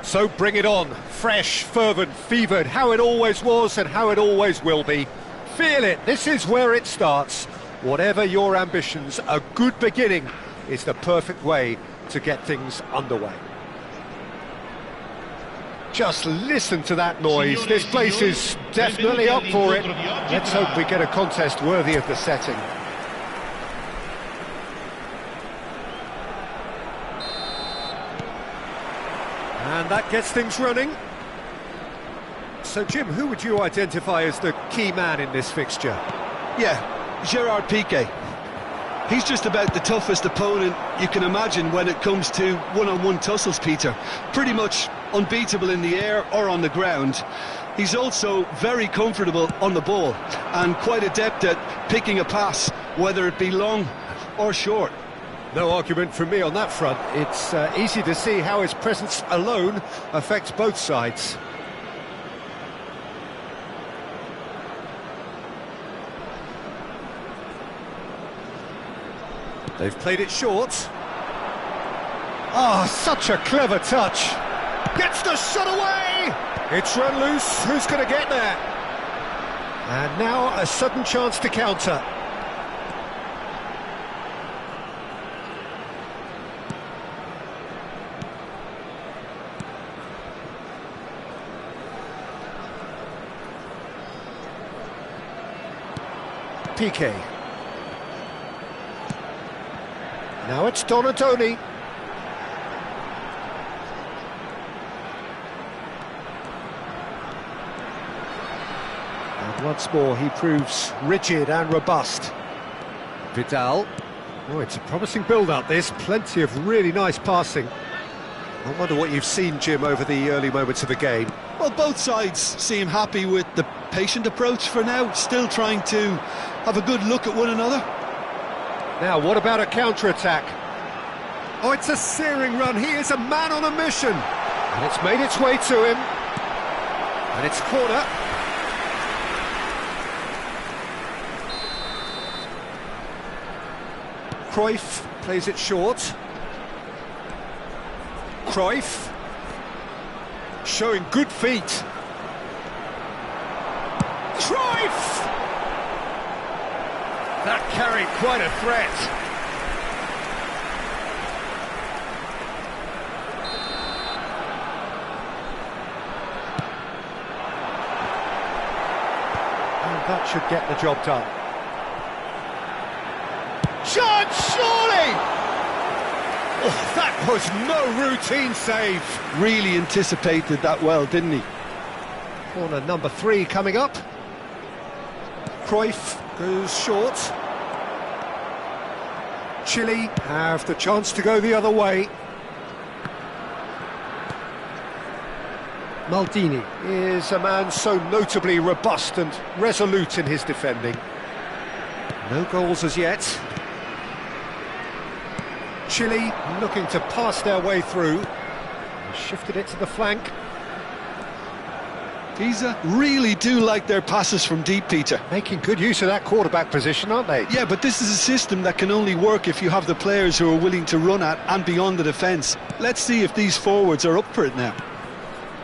So bring it on, fresh, fervent, fevered, how it always was and how it always will be. Feel it, this is where it starts. Whatever your ambitions, a good beginning is the perfect way to get things underway. Just listen to that noise, this place is definitely up for it. Let's hope we get a contest worthy of the setting. And that gets things running. So, Jim, who would you identify as the key man in this fixture? Yeah, Gerard Piqué. He's just about the toughest opponent you can imagine when it comes to one-on-one tussles, Peter. Pretty much unbeatable in the air or on the ground. He's also very comfortable on the ball and quite adept at picking a pass, whether it be long or short. No argument from me on that front. It's easy to see how his presence alone affects both sides. They've played it short. Ah, such a clever touch. Gets the shot away! It's run loose, who's going to get there? And now a sudden chance to counter. Piqué. Now it's Donatoni. And once more he proves rigid and robust. Vidal. Oh, it's a promising build-up this, plenty of really nice passing. I wonder what you've seen, Jim, over the early moments of the game. Well, both sides seem happy with the patient approach for now, still trying to have a good look at one another. Now, what about a counter-attack? Oh, it's a searing run. He is a man on a mission. And it's made its way to him. And it's corner. Cruyff plays it short. Cruyff showing good feet. Cruyff! That carried quite a threat. And that should get the job done. Chance, surely! Oh, that was no routine save. Really anticipated that well, didn't he? Corner number 3 coming up. Cruyff goes short. Chile have the chance to go the other way. Maldini is a man so notably robust and resolute in his defending. No goals as yet. Chile looking to pass their way through. Shifted it to the flank. Pisa really do like their passes from deep, Peter. Making good use of that quarterback position, aren't they? Yeah, but this is a system that can only work if you have the players who are willing to run at and beyond the defence. Let's see if these forwards are up for it now.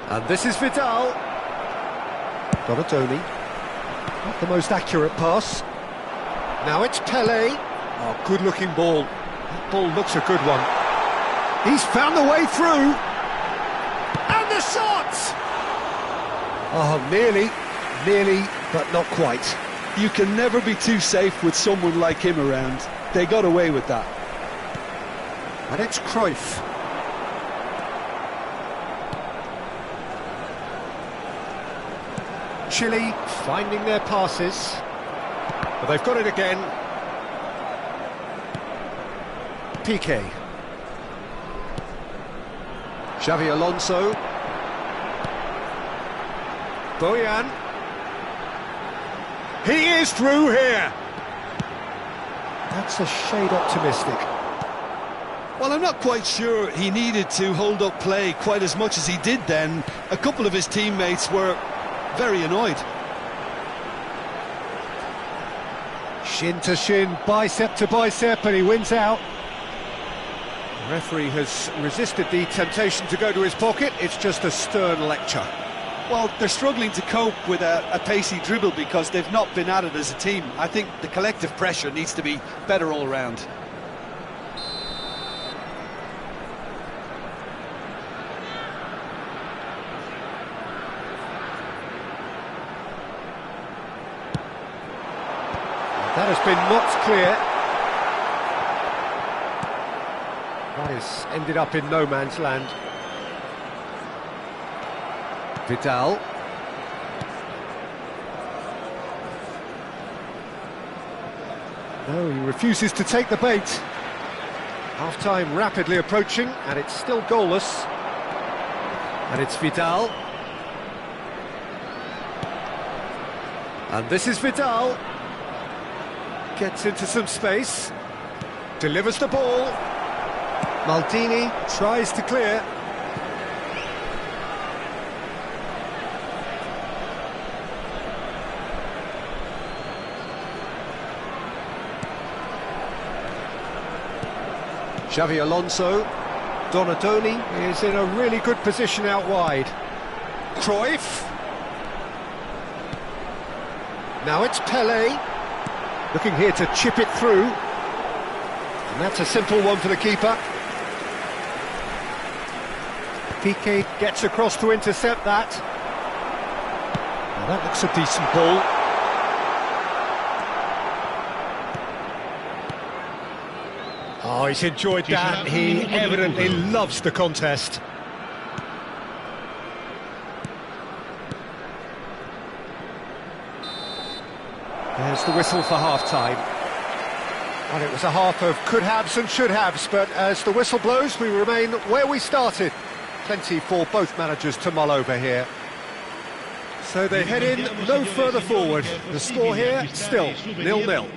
And this is Vidal. Donatoni. Not the most accurate pass. Now it's Pelé. Oh, good-looking ball. That ball looks a good one. He's found the way through. And the shot! Oh, nearly, but not quite. You can never be too safe with someone like him around. They got away with that. And it's Cruyff. Chile finding their passes. But they've got it again. Piqué. Xavi Alonso. Boyan. He is through here. That's a shade optimistic. Well, I'm not quite sure he needed to hold up play quite as much as he did then. A couple of his teammates were very annoyed. Shin to shin, bicep to bicep, and he wins out. The referee has resisted the temptation to go to his pocket. It's just a stern lecture. Well, they're struggling to cope with a pacey dribble because they've not been at it as a team. I think the collective pressure needs to be better all round. That has been knocked clear. That has ended up in no man's land. Vidal. No, he refuses to take the bait. Half-time rapidly approaching, and it's still goalless. And it's Vidal. And this is Vidal. Gets into some space. Delivers the ball. Maldini tries to clear. Xavi Alonso. Donadoni is in a really good position out wide. Cruyff. Now it's Pelé. Looking here to chip it through. And that's a simple one for the keeper. Piqué gets across to intercept that. Well, that looks a decent ball. Oh, he's enjoyed that. He evidently loves the contest. There's the whistle for half-time. And it was a half of could-haves and should-haves, but as the whistle blows, we remain where we started. Plenty for both managers to mull over here. So they head in no further forward. The score here, still 0-0.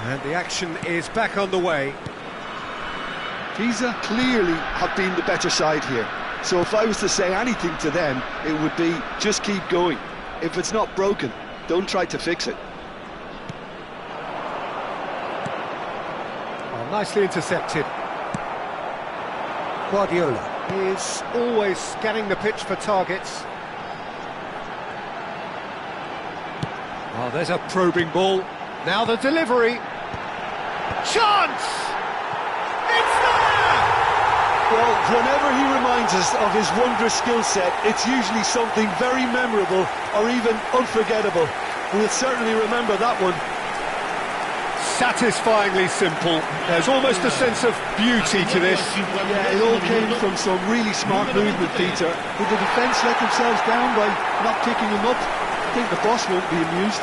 And the action is back on the way. Pisa clearly have been the better side here. So if I was to say anything to them, it would be just keep going. If it's not broken, don't try to fix it. Well, nicely intercepted. Guardiola is always scanning the pitch for targets. Oh, there's a probing ball. Now the delivery. Chance! It's there! Well, whenever he reminds us of his wondrous skill set, it's usually something very memorable or even unforgettable. We'll certainly remember that one. Satisfyingly simple. There's almost a sense of beauty to this. Yeah, it all came from some really smart movement, Peter. Did the defence let themselves down by not picking him up? I think the boss won't be amused.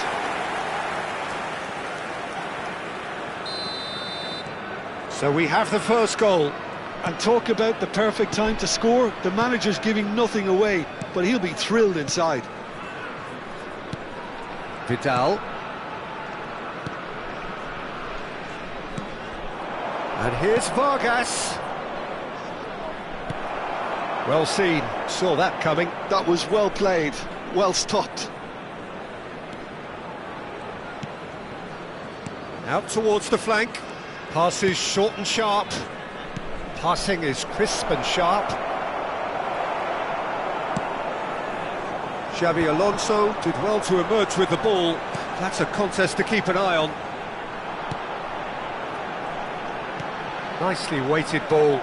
So we have the first goal. And talk about the perfect time to score. The manager's giving nothing away, but he'll be thrilled inside. Vidal. And here's Vargas. Well seen, saw that coming. That was well played, well stopped. Out towards the flank. Passes short and sharp. Passing is crisp and sharp. Xabi Alonso did well to emerge with the ball. That's a contest to keep an eye on. Nicely weighted ball.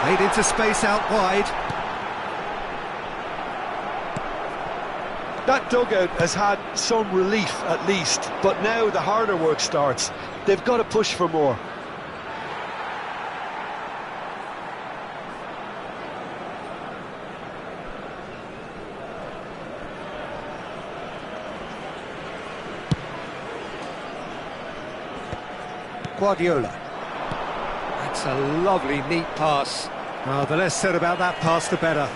Played into space out wide. That dugout has had some relief at least, but now the harder work starts. They've got to push for more. Guardiola. That's a lovely, neat pass. Oh, the less said about that pass, the better.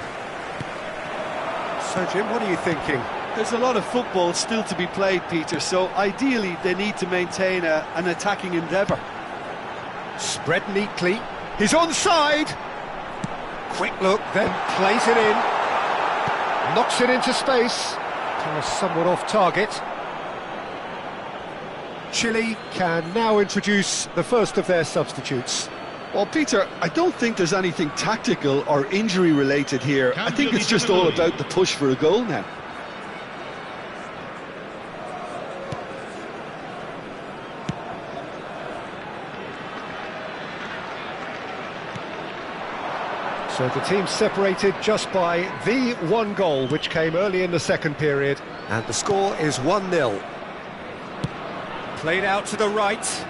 So, Jim, what are you thinking? There's a lot of football still to be played, Peter, so ideally they need to maintain an attacking endeavour. Spread neatly. He's onside! Quick look, then plays it in. Knocks it into space. Pass somewhat off target. Chile can now introduce the first of their substitutes. Well, Peter, I don't think there's anything tactical or injury related here. I think it's just all about the push for a goal now. So the team separated just by the one goal, which came early in the second period. And the score is 1-0. Played out to the right.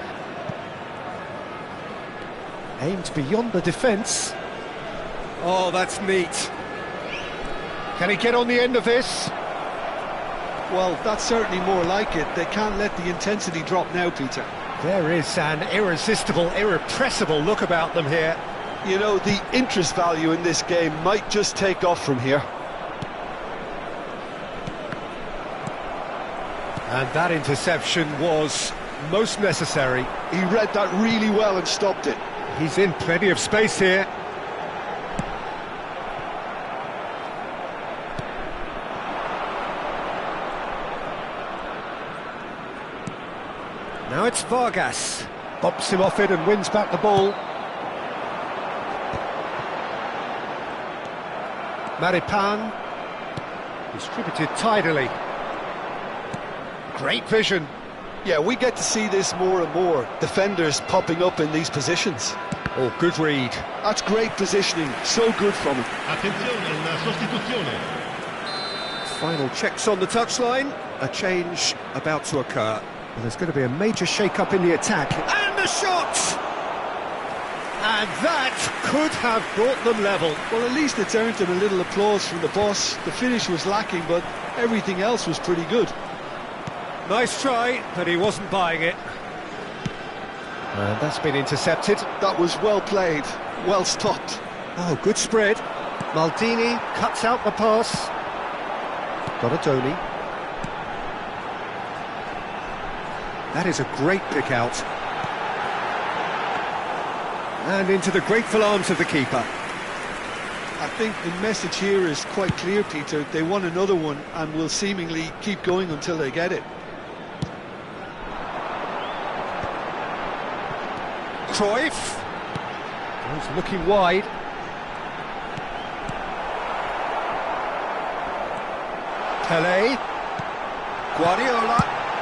Aimed beyond the defence. Oh, that's neat. Can he get on the end of this? Well, that's certainly more like it. They can't let the intensity drop now, Peter. There is an irresistible, irrepressible look about them here. You know, the interest value in this game might just take off from here. And that interception was most necessary. He read that really well and stopped it. He's in plenty of space here. Now it's Vargas. Bobs him off it and wins back the ball. Maripan. Distributed tidily. Great vision. Yeah, we get to see this more and more. Defenders popping up in these positions. Oh, good read. That's great positioning. So good from him. Attenzione, una sostituzione. Final checks on the touchline. A change about to occur. Well, there's going to be a major shake-up in the attack. And the shot! And that could have brought them level. Well, at least it's earned him a little applause from the boss. The finish was lacking, but everything else was pretty good. Nice try, but he wasn't buying it. And that's been intercepted. That was well played, well stopped. Oh, good spread. Maldini cuts out the pass. Donatoni. That is a great pick out. And into the grateful arms of the keeper. I think the message here is quite clear, Peter. They want another one and will seemingly keep going until they get it. Cruyff. He's looking wide. Pele. Guardiola.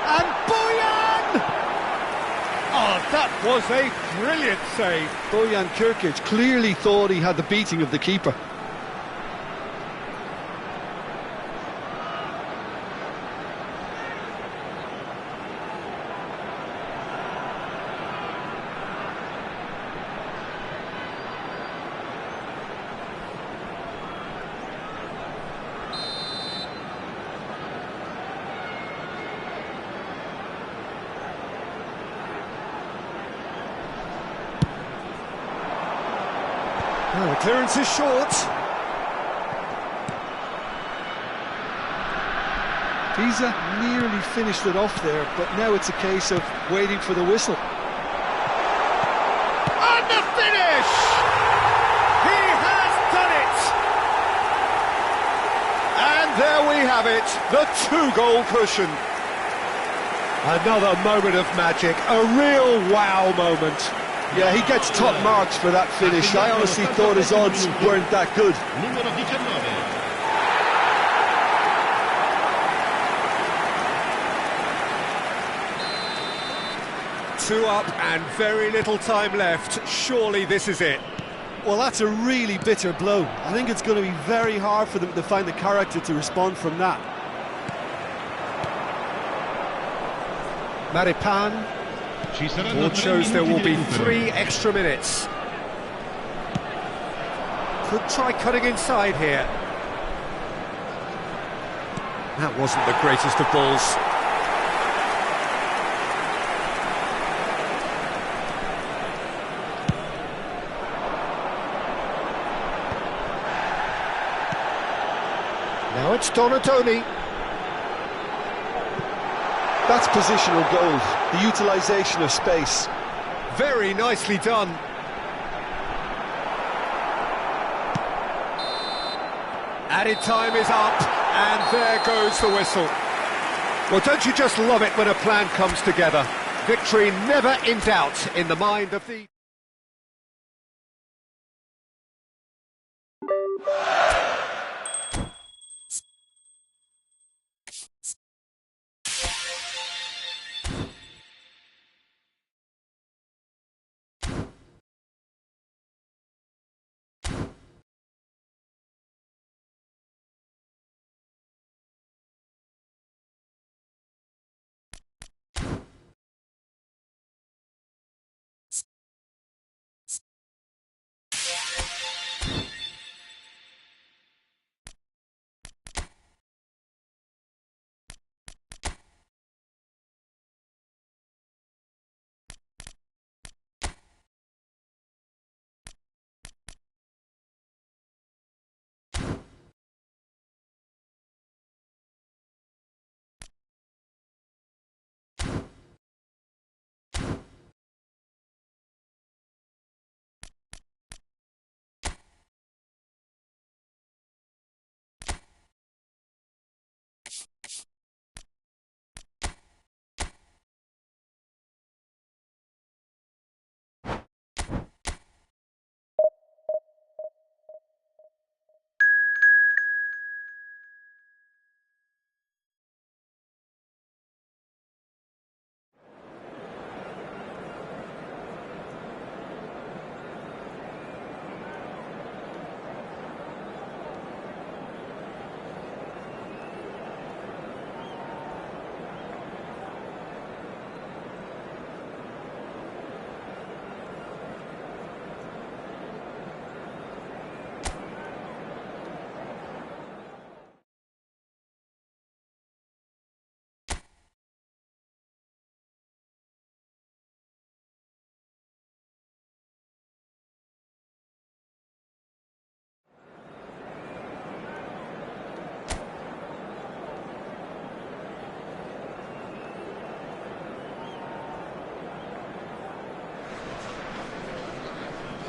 And Boyan! Oh, that was a brilliant save. Bojan Kirkic clearly thought he had the beating of the keeper. Oh, the clearance is short. Pisa nearly finished it off there, but now it's a case of waiting for the whistle. And the finish! He has done it! And there we have it, the two-goal cushion. Another moment of magic, a real wow moment. Yeah, he gets top marks for that finish. I honestly thought his odds weren't that good. Numero 19. Two up and very little time left. Surely this is it. Well, that's a really bitter blow. I think it's going to be very hard for them to find the character to respond from that. Maripan. Ci saranno Board 3 shows there will minuti be di recupero. 3 extra minutes. Could try cutting inside here. That wasn't the greatest of balls. Now it's Donatoni. That's positional goal, the utilisation of space. Very nicely done. Added time is up, and there goes the whistle. Well, don't you just love it when a plan comes together? Victory never in doubt in the mind of the...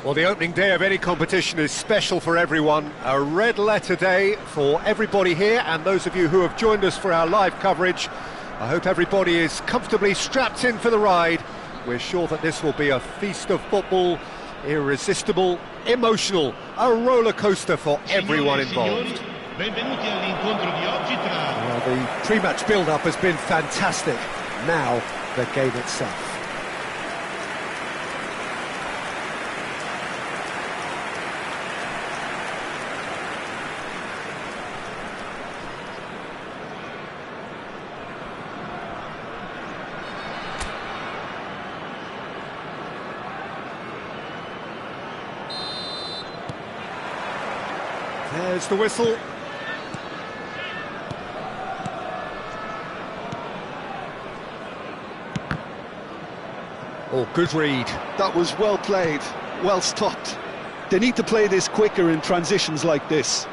Well, the opening day of any competition is special for everyone. A red letter day for everybody here, and those of you who have joined us for our live coverage. I hope everybody is comfortably strapped in for the ride. We're sure that this will be a feast of football, irresistible, emotional, a roller coaster for everyone involved. Benvenuti all'incontro di oggi tra... Well, the pre-match build-up has been fantastic. Now, the game itself. There's the whistle. Oh, good read. That was well played, well stopped. They need to play this quicker in transitions like this.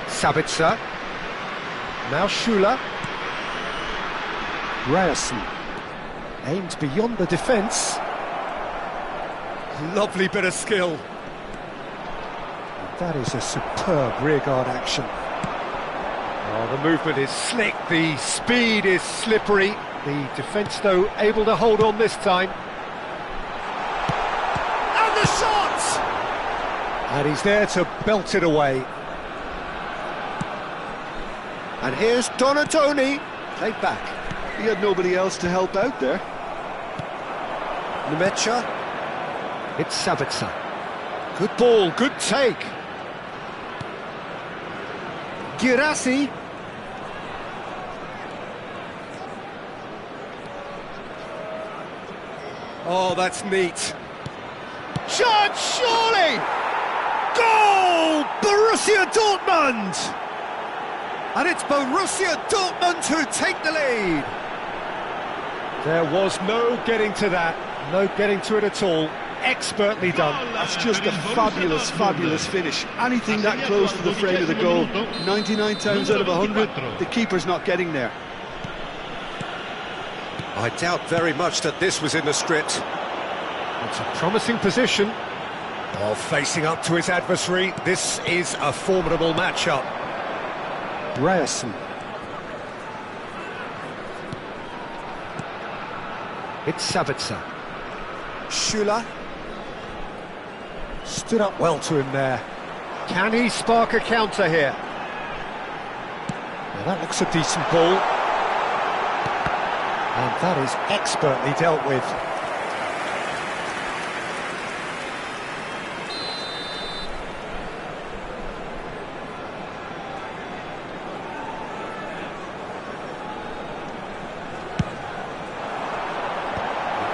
Sabitzer. Now Schuler. Ryerson. Aimed beyond the defence. Lovely bit of skill. That is a superb rearguard action. Oh, the movement is slick, the speed is slippery. The defence, though, able to hold on this time. And he's there to belt it away. And here's Donatoni, played back. He had nobody else to help out there. Nemecha. It's Savitzer. Good ball, good take. Girassi. Oh, that's neat. Shot, surely! Goal! Borussia Dortmund! And it's Borussia Dortmund who take the lead. There was no getting to that, no getting to it at all. Expertly done. That's just a fabulous, fabulous finish. Anything that close to the frame of the goal, 99 times out of 100, the keeper's not getting there. I doubt very much that this was in the script. It's a promising position. While facing up to his adversary, this is a formidable matchup. Ryerson. It's Savitzer. Schüller. Stood up well to him there. Can he spark a counter here? Now that looks a decent ball. And that is expertly dealt with.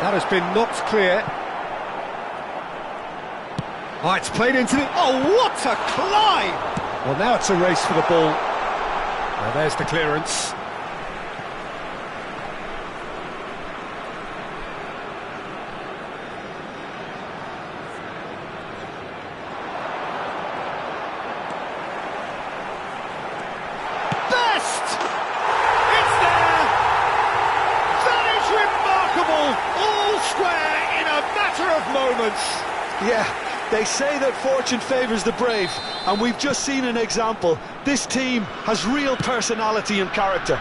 That has been knocked clear. Oh, it's played into the... Oh, what a climb! Well, now it's a race for the ball. Now there's the clearance. Best! It's there! That is remarkable! All square in a matter of moments. Yeah, they say that fortune favours the brave, and we've just seen an example. This team has real personality and character.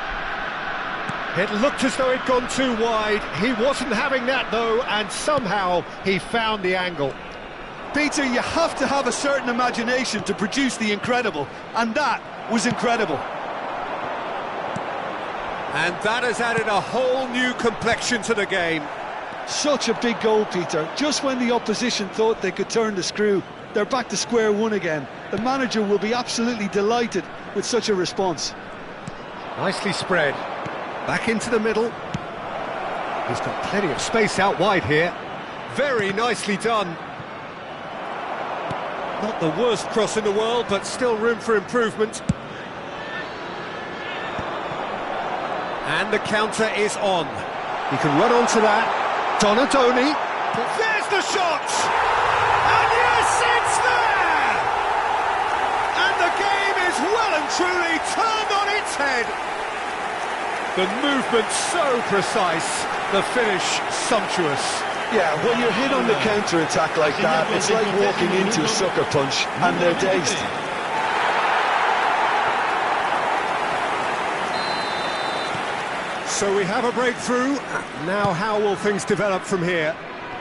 It looked as though it'd gone too wide. He wasn't having that, though, and somehow he found the angle. Peter, you have to have a certain imagination to produce the incredible, and that was incredible. And that has added a whole new complexion to the game. Such a big goal, Peter. Just when the opposition thought they could turn the screw, they're back to square one again. The manager will be absolutely delighted with such a response. Nicely spread. Back into the middle. He's got plenty of space out wide here. Very nicely done. Not the worst cross in the world, but still room for improvement. And the counter is on. He can run onto that. Donatoni. There's the shot! And yes, it's there! And the game is well and truly turned on its head. The movement so precise, the finish sumptuous. Yeah, when you're hit on the counter-attack like that, it's like walking into a sucker punch, and they're dazed. So we have a breakthrough. Now how will things develop from here?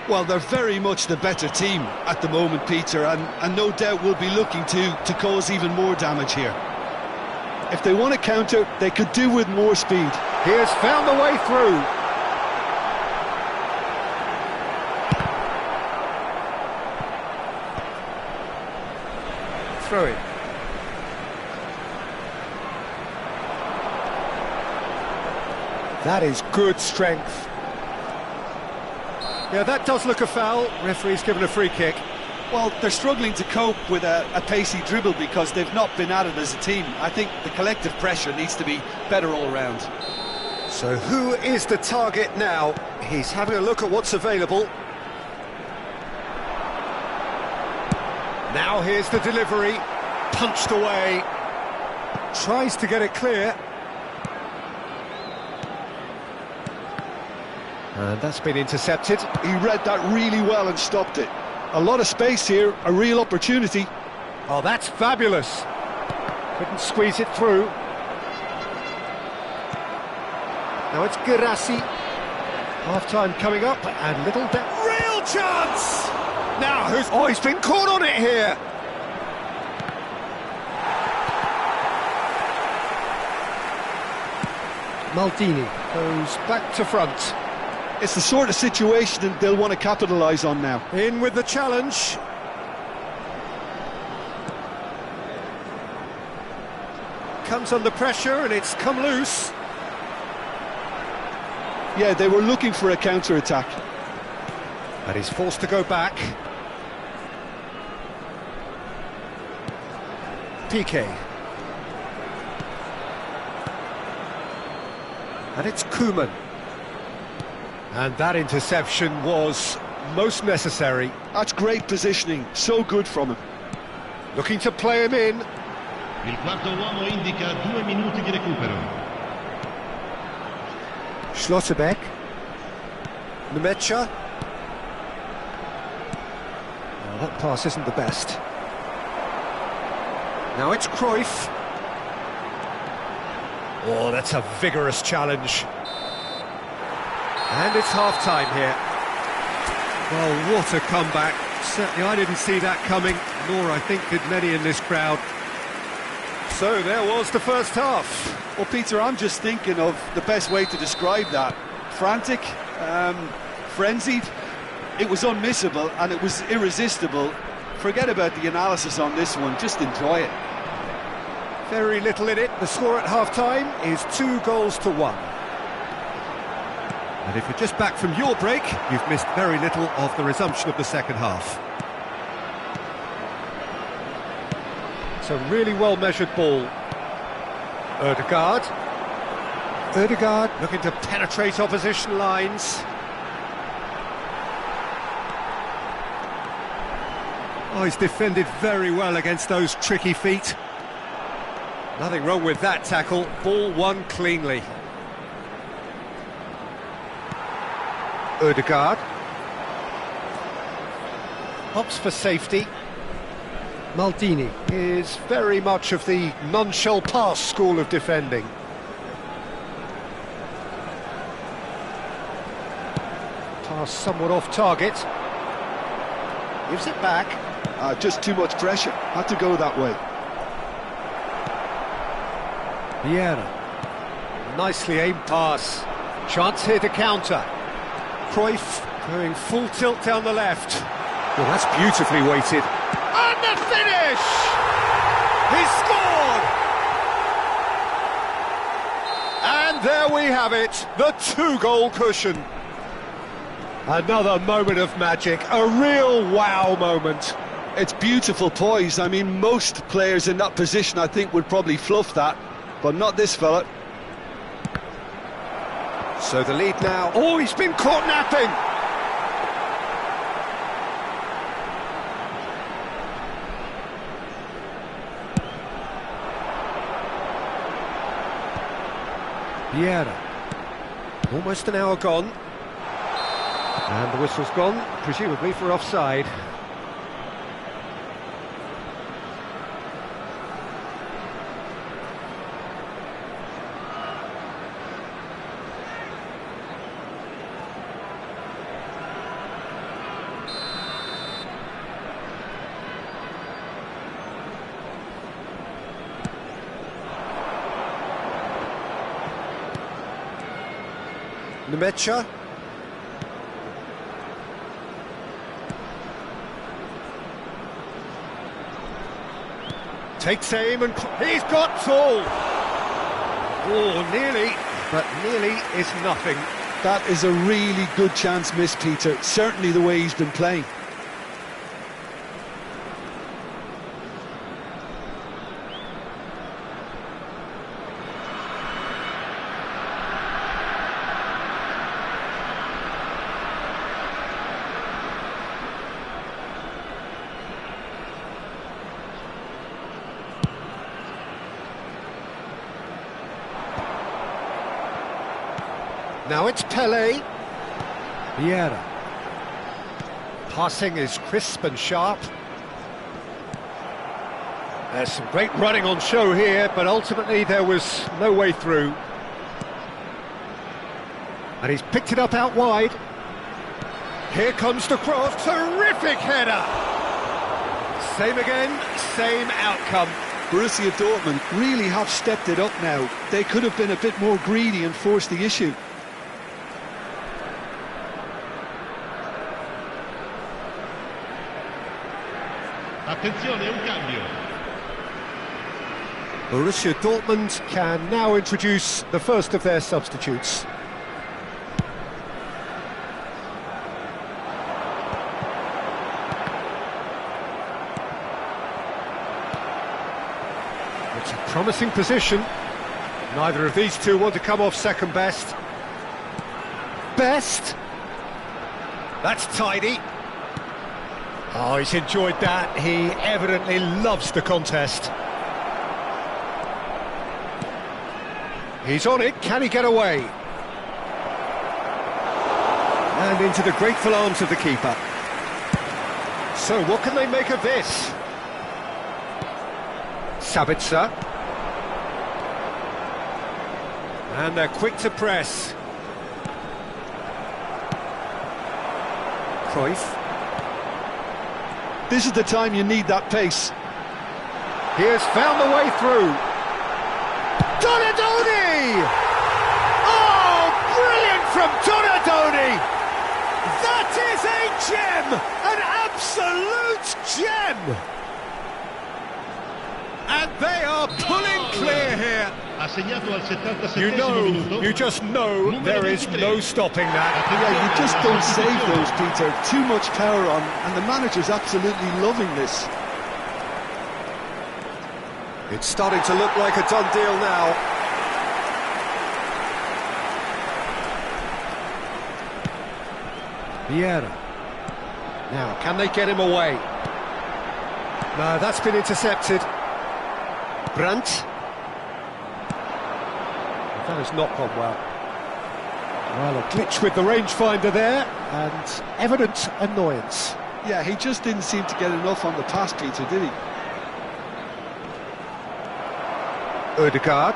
Well, they're very much the better team at the moment, Peter, and no doubt will be looking to cause even more damage here. If they want to counter, they could do with more speed. He has found the way through. Throw it. That is good strength. Yeah, that does look a foul. Referee's given a free kick. Well, they're struggling to cope with a pacey dribble because they've not been at it as a team. I think the collective pressure needs to be better all round. So who is the target now? He's having a look at what's available. Now here's the delivery. Punched away. Tries to get it clear. And that's been intercepted. He read that really well and stopped it. A lot of space here, a real opportunity. Oh, that's fabulous. Couldn't squeeze it through. Now it's Girassi. Half-time coming up, and little bit... Real chance! Now, he's been caught on it here! Maldini goes back to front. It's the sort of situation that they'll want to capitalise on now. In with the challenge. Comes under pressure and it's come loose. Yeah, they were looking for a counter-attack. And he's forced to go back. Piqué. And it's Koeman. And that interception was most necessary. That's great positioning, so good from him. Looking to play him in. Il quarto uomo indica 2 minuti di recupero. Schlotterbeck. Nemecha. Oh, that pass isn't the best. Now it's Cruyff. Oh, that's a vigorous challenge. And it's half-time here. Well, what a comeback. Certainly I didn't see that coming, nor I think did many in this crowd. So there was the first half. Well, Peter, I'm just thinking of the best way to describe that. Frantic, frenzied. It was unmissable and it was irresistible. Forget about the analysis on this one, just enjoy it. Very little in it. The score at half-time is 2-1. And if you're just back from your break, you've missed very little of the resumption of the second half. It's a really well-measured ball. Ødegaard. Ødegaard looking to penetrate opposition lines. Oh, he's defended very well against those tricky feet. Nothing wrong with that tackle. Ball won cleanly. Ødegaard. Opts for safety. Maldini is very much of the non-shell pass school of defending. Pass somewhat off target. Gives it back. Just too much pressure. Had to go that way. Vieira. Nicely aimed pass. Chance here to counter. Cruyff going full tilt down the left. Well, that's beautifully weighted. And the finish! He scored! And there we have it, the 2-goal cushion. Another moment of magic, a real wow moment. It's beautiful poise. I mean, most players in that position, I think, would probably fluff that, but not this fella. So the lead now. Oh, he's been caught napping! Vieira. Almost an hour gone. And the whistle's gone, presumably for offside. Nemecha. Takes aim and he's got tall. Oh, nearly, but nearly is nothing. That is a really good chance missed, Peter. Certainly the way he's been playing. Now it's Pelé. Vieira. Passing is crisp and sharp. There's some great running on show here, but ultimately there was no way through. And he's picked it up out wide. Here comes the cross. Terrific header. Same again, same outcome. Borussia Dortmund really have stepped it up now. They could have been a bit more greedy and forced the issue. Attenzione, un cambio. Borussia Dortmund can now introduce the first of their substitutes. It's a promising position. Neither of these two want to come off second best. Best. That's tidy. Oh, he's enjoyed that. He evidently loves the contest. He's on it. Can he get away? And into the grateful arms of the keeper. So, what can they make of this? Sabitzer. And they're quick to press. Cruyff. This is the time you need that pace. He has found the way through. Donadoni! Oh, brilliant from Donadoni! That is a gem! An absolute gem! And they are pulling clear here. Ha segnato al 77esimo minuto. You just know there is no stopping that. Yeah, you just don't save those, Peter. Too much power on, and the manager's absolutely loving this. It's starting to look like a done deal now. Vieira. Now, can they get him away? No, that's been intercepted. Brandt. That has not gone well. Well, a glitch with the rangefinder there, and evident annoyance. Yeah, he just didn't seem to get enough on the pass, Peter, did he? Ødegaard.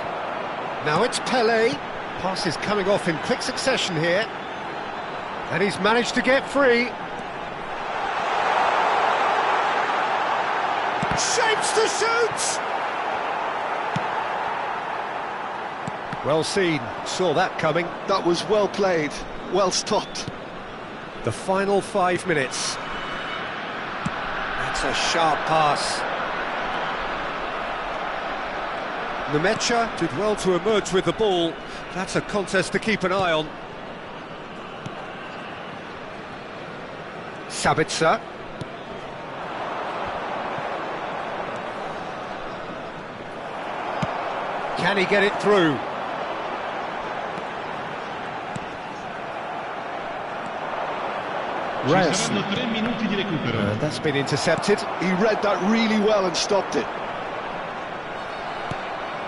Now it's Pelé. Pass is coming off in quick succession here. And he's managed to get free. Shapes to shoot! Well seen, saw that coming. That was well played, well stopped. The final 5 minutes. That's a sharp pass. Nemecha did well to emerge with the ball. That's a contest to keep an eye on. Sabitzer. Can he get it through? Ci saranno 3 minuti di recupero. That's been intercepted. He read that really well and stopped it.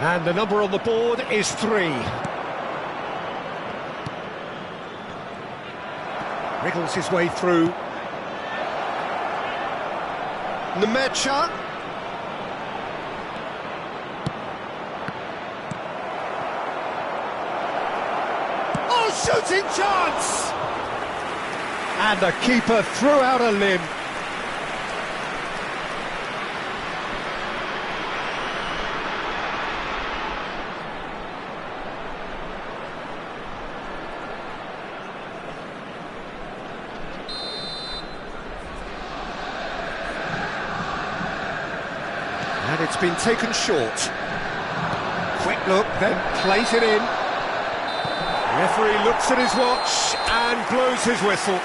And the number on the board is 3. Wriggles his way through. Nemecha. Oh, shooting chance! And the keeper threw out a limb. And it's been taken short. Quick look, then plays it in. Referee looks at his watch and blows his whistle.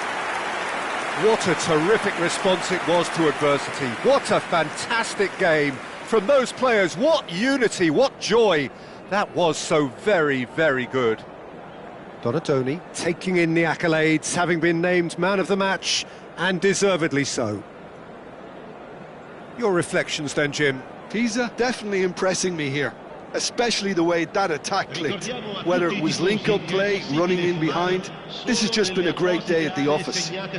What a terrific response it was to adversity. What a fantastic game from those players. What unity, what joy. That was so very, very good. Donadoni taking in the accolades, having been named man of the match, and deservedly so. Your reflections then, Jim? Pisa definitely impressing me here, especially the way that attack clicked. Whether it was link-up play, running in behind, this has just been a great day at the office. And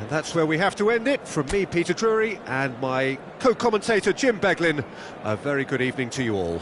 that's where we have to end it. From me, Peter Drury, and my co-commentator, Jim Beglin, a very good evening to you all.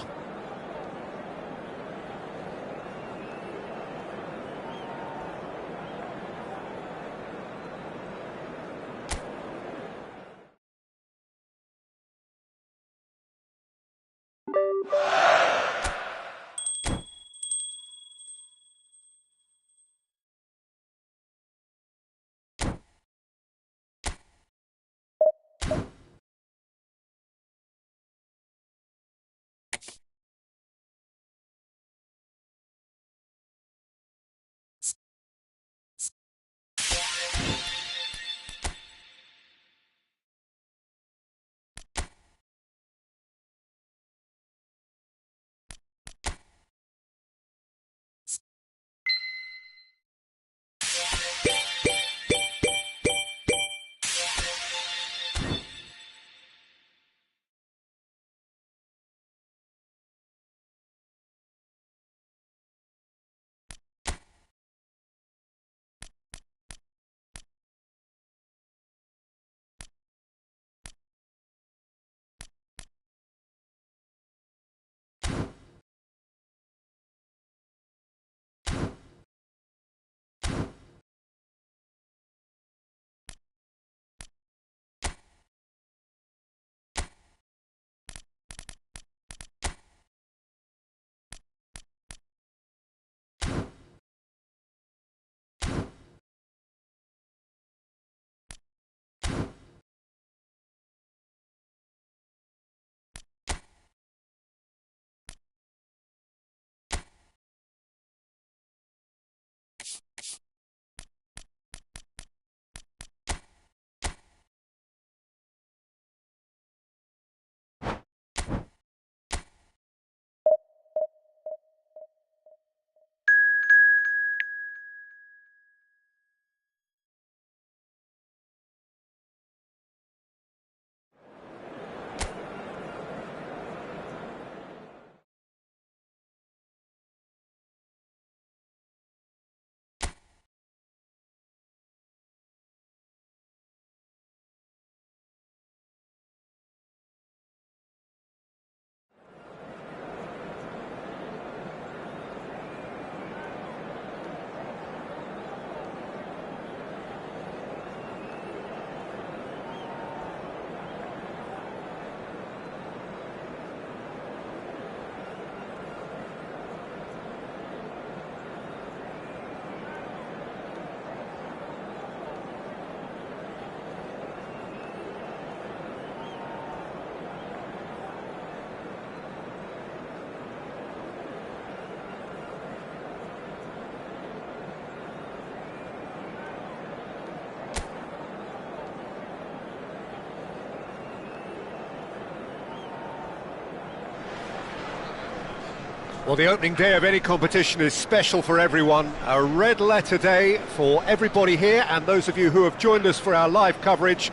Well, the opening day of any competition is special for everyone. A red letter day for everybody here, and those of you who have joined us for our live coverage.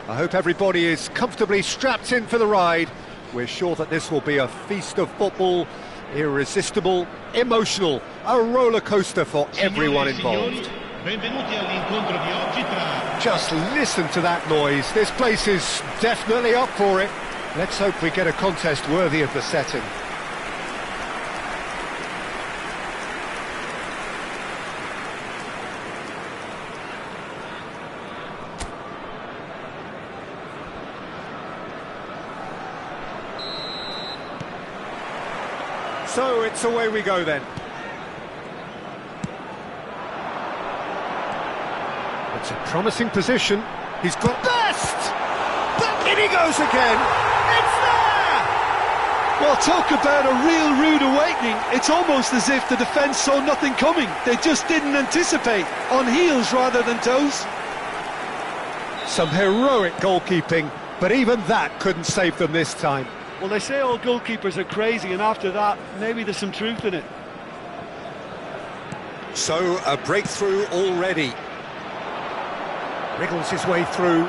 I hope everybody is comfortably strapped in for the ride. We're sure that this will be a feast of football, irresistible, emotional, a roller coaster for everyone involved. Just listen to that noise. This place is definitely up for it. Let's hope we get a contest worthy of the setting. So it's away we go then. It's a promising position. He's got best! But in he goes again! It's there! Well, talk about a real rude awakening. It's almost as if the defence saw nothing coming. They just didn't anticipate, on heels rather than toes. Some heroic goalkeeping, but even that couldn't save them this time. Well, they say all goalkeepers are crazy, and after that, maybe there's some truth in it. So, a breakthrough already. Wriggles his way through.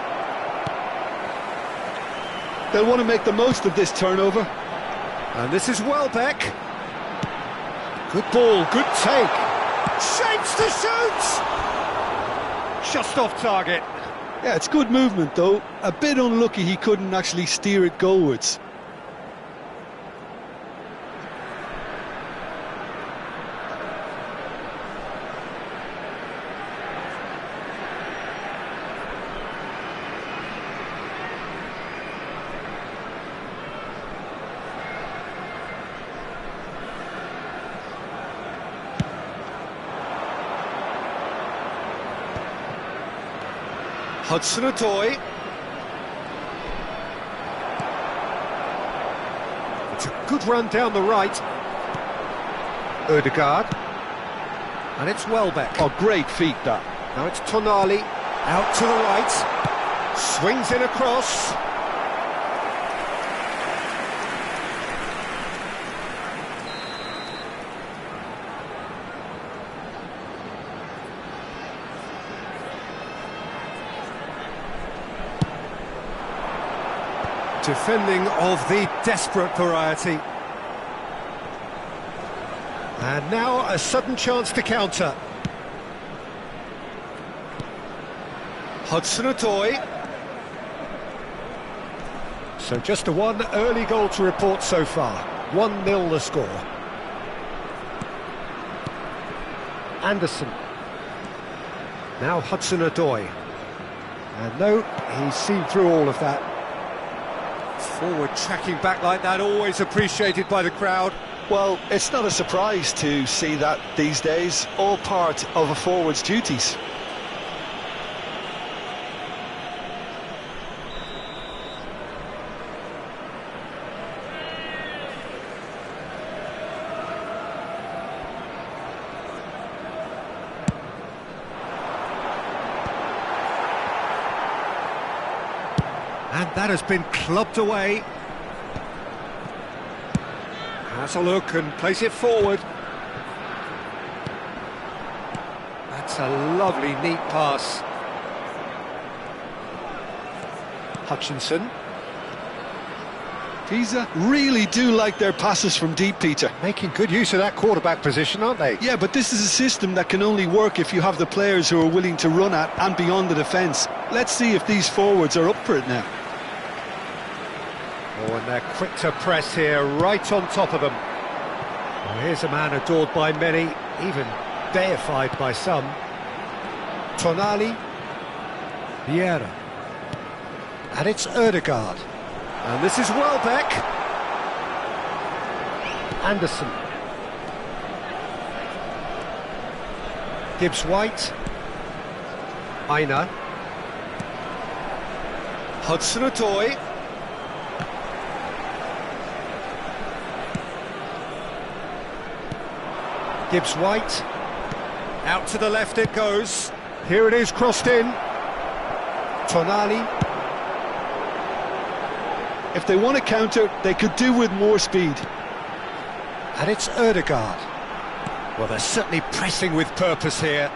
They'll want to make the most of this turnover. And this is Welbeck. Good ball, good take. Shapes to shoot! Just off target. Yeah, it's good movement, though. A bit unlucky he couldn't actually steer it goalwards. Hudson-Odoi. It's a good run down the right. Ødegaard. And it's Welbeck. Oh, great feat, that. Now it's Tonali. Out to the right. Swings in across. Defending of the desperate variety. And now a sudden chance to counter. Hudson-Odoi. So just a one early goal to report so far. 1-0 the score. Anderson. Now Hudson-Odoi. And no, he's seen through all of that. Forward tracking back like that, always appreciated by the crowd. Well, it's not a surprise to see that these days, all part of a forward's duties. And that has been clubbed away. Has a look and plays it forward. That's a lovely, neat pass. Hutchinson. Pisa really do like their passes from deep, Peter. Making good use of that quarterback position, aren't they? Yeah, but this is a system that can only work if you have the players who are willing to run at and beyond the defence. Let's see if these forwards are up for it now. Oh, and they're quick to press here, right on top of them. Well, here's a man adored by many, even deified by some. Tonali. Vieira. And it's Ødegaard. And this is Welbeck. Anderson. Gibbs-White. Aina. Hudson-Odoi. Gibbs-White. Out to the left it goes. Here it is, crossed in. Tonali. If they want to counter, they could do with more speed. And it's Ødegaard. Well, they're certainly pressing with purpose here.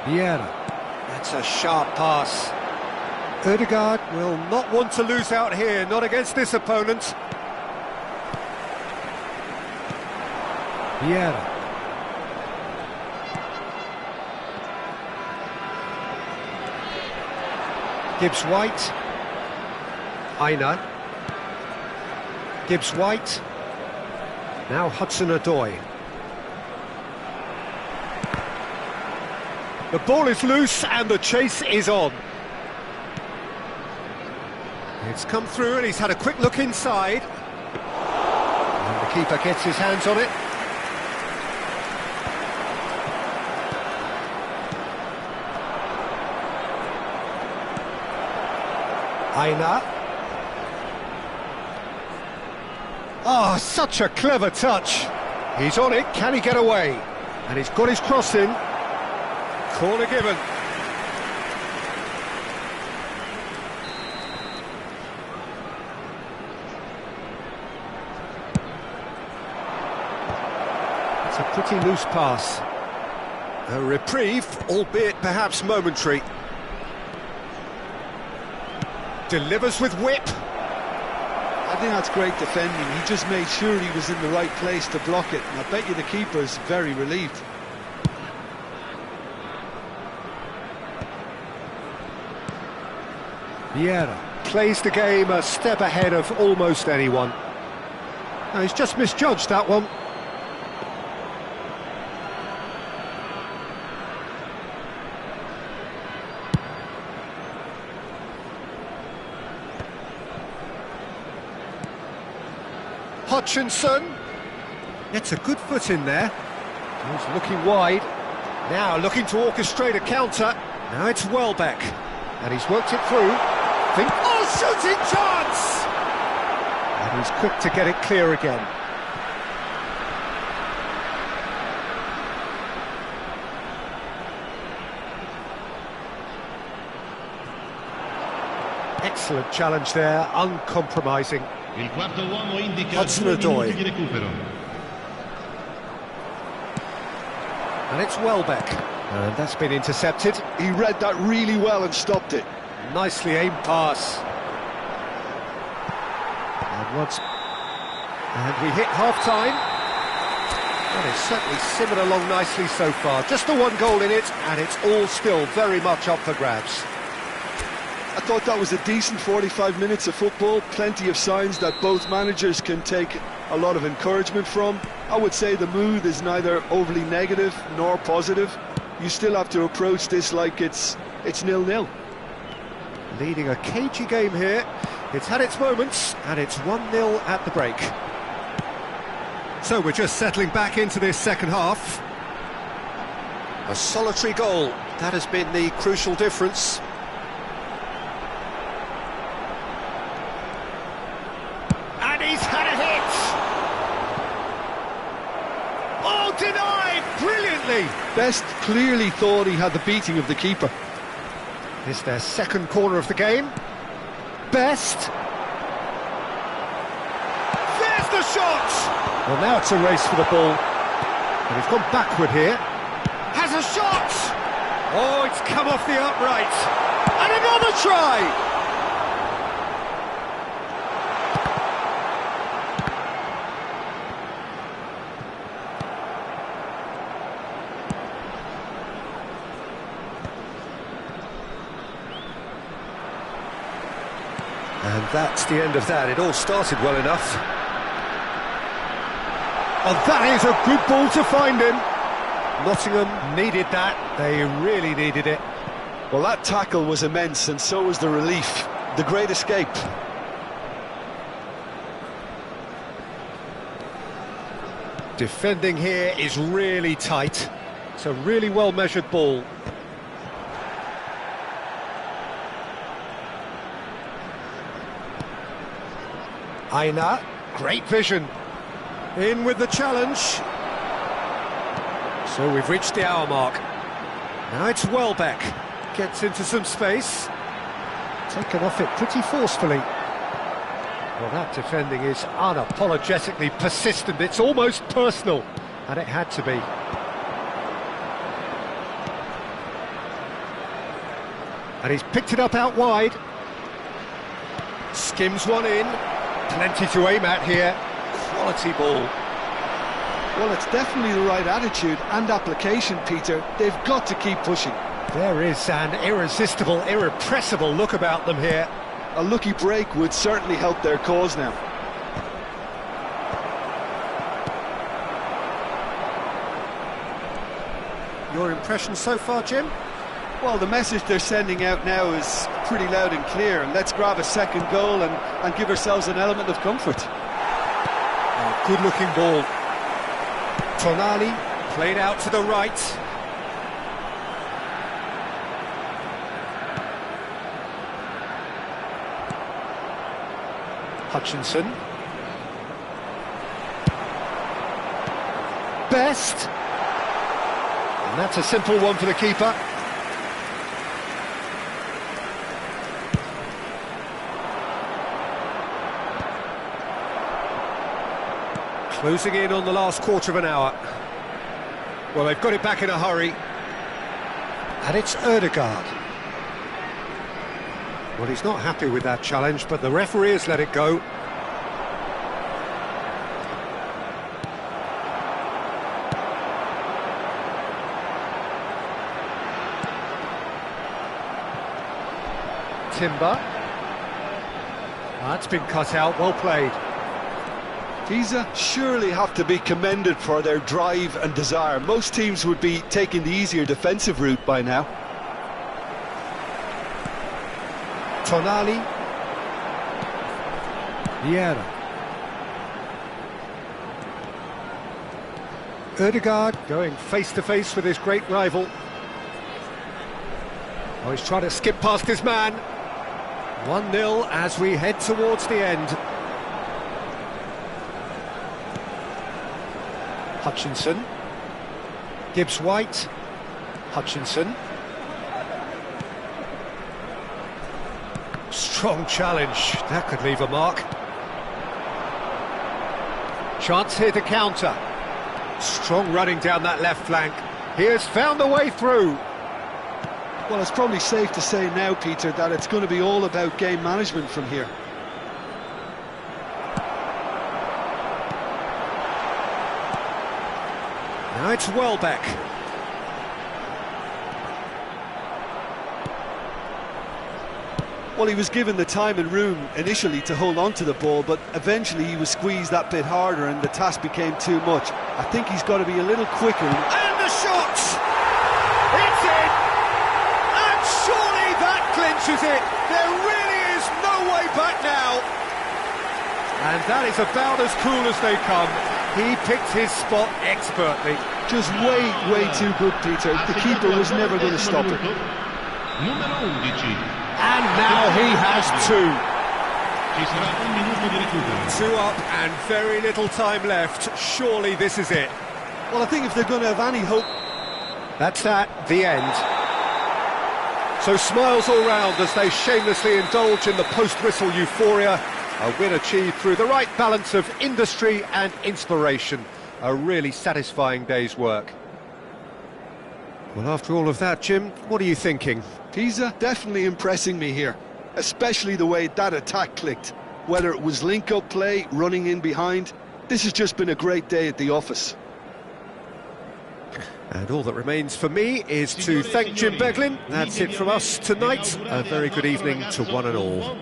Vieira. That's a sharp pass. Ødegaard will not want to lose out here, not against this opponent. Vieira. Gibbs-White. Aina. Gibbs-White. Now Hudson-Odoi. The ball is loose and the chase is on. It's come through and he's had a quick look inside. And the keeper gets his hands on it. Aina. Oh, such a clever touch. He's on it, can he get away? And he's got his cross in. Corner given. It's a pretty loose pass. A reprieve, albeit perhaps momentary. Delivers with whip. I think that's great defending. He just made sure he was in the right place to block it. And I bet you the keeper's very relieved. Vieira plays the game a step ahead of almost anyone. No, he's just misjudged that one. Hutchinson. Gets a good foot in there. He's looking wide. Now looking to orchestrate a counter. Now it's Welbeck. And he's worked it through. Oh, shooting chance! And he's quick to get it clear again. Excellent challenge there, uncompromising. Il quarto uomo indica Hudson-Odoi. 2 minuti di recupero. And it's Welbeck. And that's been intercepted. He read that really well and stopped it. Nicely aimed pass. And we hit half-time. Well, it's certainly simmered along nicely so far. Just the one goal in it, and it's all still very much up for grabs. I thought that was a decent 45 minutes of football. Plenty of signs that both managers can take a lot of encouragement from. I would say the mood is neither overly negative nor positive. You still have to approach this like it's 0-0. Leading a cagey game here. It's had its moments, and it's 1-0 at the break. So we're just settling back into this second half. A solitary goal. That has been the crucial difference. And he's had a hit! Oh, denied! Brilliantly! Best clearly thought he had the beating of the keeper. It's their second corner of the game. Best. There's the shot! Well, now it's a race for the ball. And he's gone backward here. Has a shot! Oh, it's come off the upright. And another try! And that's the end of that. It all started well enough. And that is a good ball to find him. Nottingham needed that. They really needed it. Well, that tackle was immense, and so was the relief. The great escape. Defending here is really tight. It's a really well-measured ball. Aina, great vision. In with the challenge. So we've reached the hour mark. Now it's Welbeck. Gets into some space. Taken off it pretty forcefully. Well, that defending is unapologetically persistent. It's almost personal. And it had to be. And he's picked it up out wide. Skims one in. Plenty to aim at here. Quality ball. Well, it's definitely the right attitude and application, Peter. They've got to keep pushing. There is an irresistible, irrepressible look about them here. A lucky break would certainly help their cause now. Your impression so far, Jim? Well, the message they're sending out now is pretty loud and clear. And let's grab a second goal and give ourselves an element of comfort. Oh, good-looking ball. Tonali played out to the right. Hutchinson. Best. And that's a simple one for the keeper. Closing in on the last quarter of an hour. Well, they've got it back in a hurry. And it's Ødegaard. Well, he's not happy with that challenge, but the referee has let it go. Timber. That's been cut out, well played. Pisa surely have to be commended for their drive and desire. Most teams would be taking the easier defensive route by now. Tonali. Vieira. Ødegaard going face-to-face with his great rival. Oh, he's trying to skip past his man. 1-0 as we head towards the end. Hutchinson. Gibbs-White. Hutchinson. Strong challenge. That could leave a mark. Chance here to counter. Strong running down that left flank. He has found the way through. Well, it's probably safe to say now, Peter, that it's going to be all about game management from here. Now it's Welbeck. Well, he was given the time and room initially to hold on to the ball, but eventually he was squeezed that bit harder and the task became too much. I think he's got to be a little quicker. And the shot! It's in! And surely that clinches it! There really is no way back now! And that is about as cool as they come. He picked his spot expertly. Just way too good, Peter. The keeper was never going to stop it. And now he has two. 2 up and very little time left. Surely this is it. Well, I think if they're going to have any hope... That's that, the end. So smiles all round as they shamelessly indulge in the post-whistle euphoria. A win achieved through the right balance of industry and inspiration. A really satisfying day's work. Well, after all of that, Jim, what are you thinking? He's definitely impressing me here, especially the way that attack clicked. Whether it was link-up play, running in behind, this has just been a great day at the office. And all that remains for me is to thank Jim Beglin. That's it from us tonight. A very good evening to one and all.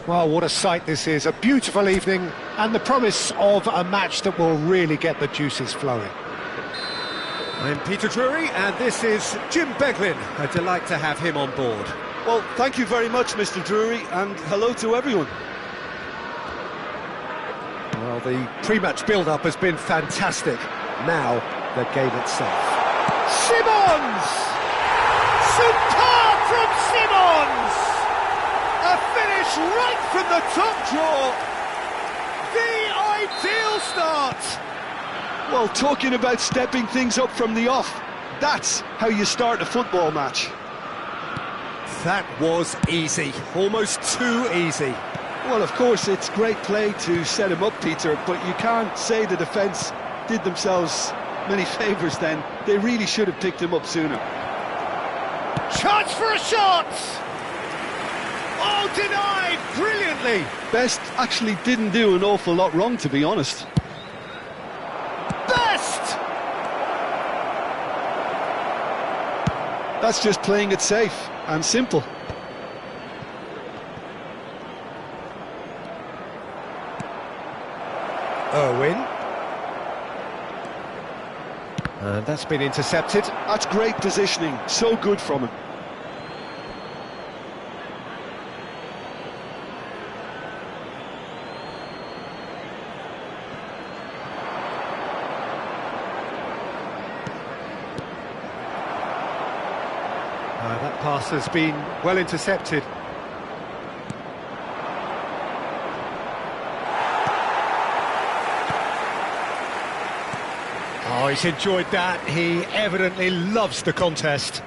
Well, what a sight this is. A beautiful evening and the promise of a match that will really get the juices flowing. I'm Peter Drury and this is Jim Beglin. A delight to have him on board. Well, thank you very much, Mr. Drury, and hello to everyone. Well, the pre-match build-up has been fantastic. Now, the game itself. Simons! Superb from Simons! A finish right from the top draw. The ideal start. Well, talking about stepping things up from the off, that's how you start a football match. That was easy, almost too easy. Well, of course, it's great play to set him up, Peter, but you can't say the defence did themselves many favours then. They really should have picked him up sooner. Chance for a shot! Oh, denied brilliantly! Best actually didn't do an awful lot wrong, to be honest. Best! That's just playing it safe and simple. Owen. And that's been intercepted. That's great positioning, so good from him. That pass has been well intercepted. Oh, he's enjoyed that. He evidently loves the contest.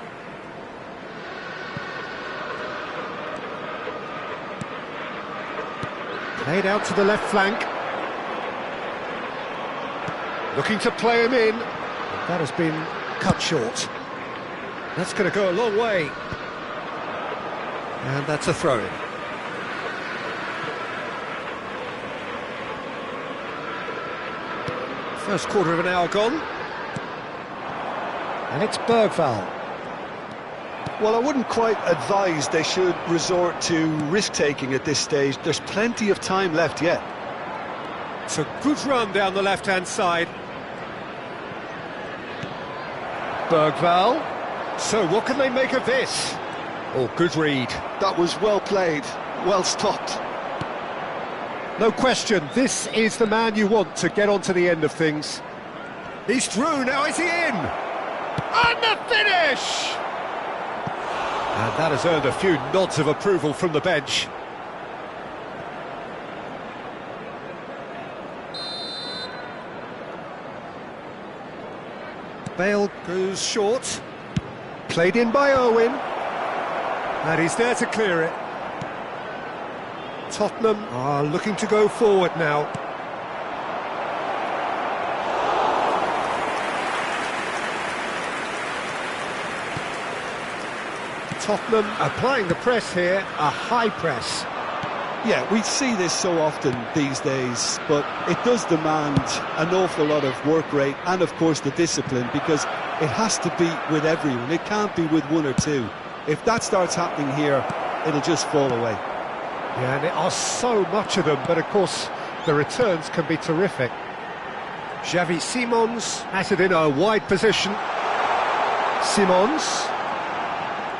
Played out to the left flank. Looking to play him in. That has been cut short. That's going to go a long way. And that's a throw-in. First quarter of an hour gone. And it's Bergvall. Well, I wouldn't quite advise they should resort to risk-taking at this stage. There's plenty of time left yet. It's a good run down the left-hand side. Bergvall. So what can they make of this? Oh, good read. That was well played, well stopped. No question, this is the man you want to get on to the end of things. He's through, now is he in? And the finish! And that has earned a few nods of approval from the bench. Bale goes short. Played in by Owen. And he's there to clear it. Tottenham are looking to go forward now. Tottenham applying the press here, a high press. Yeah, we see this so often these days, but it does demand an awful lot of work rate and, of course, the discipline, because it has to be with everyone. It can't be with one or two. If that starts happening here, it'll just fall away. Yeah, and there are so much of them, but of course the returns can be terrific. Xavi Simons has it in a wide position. Simons.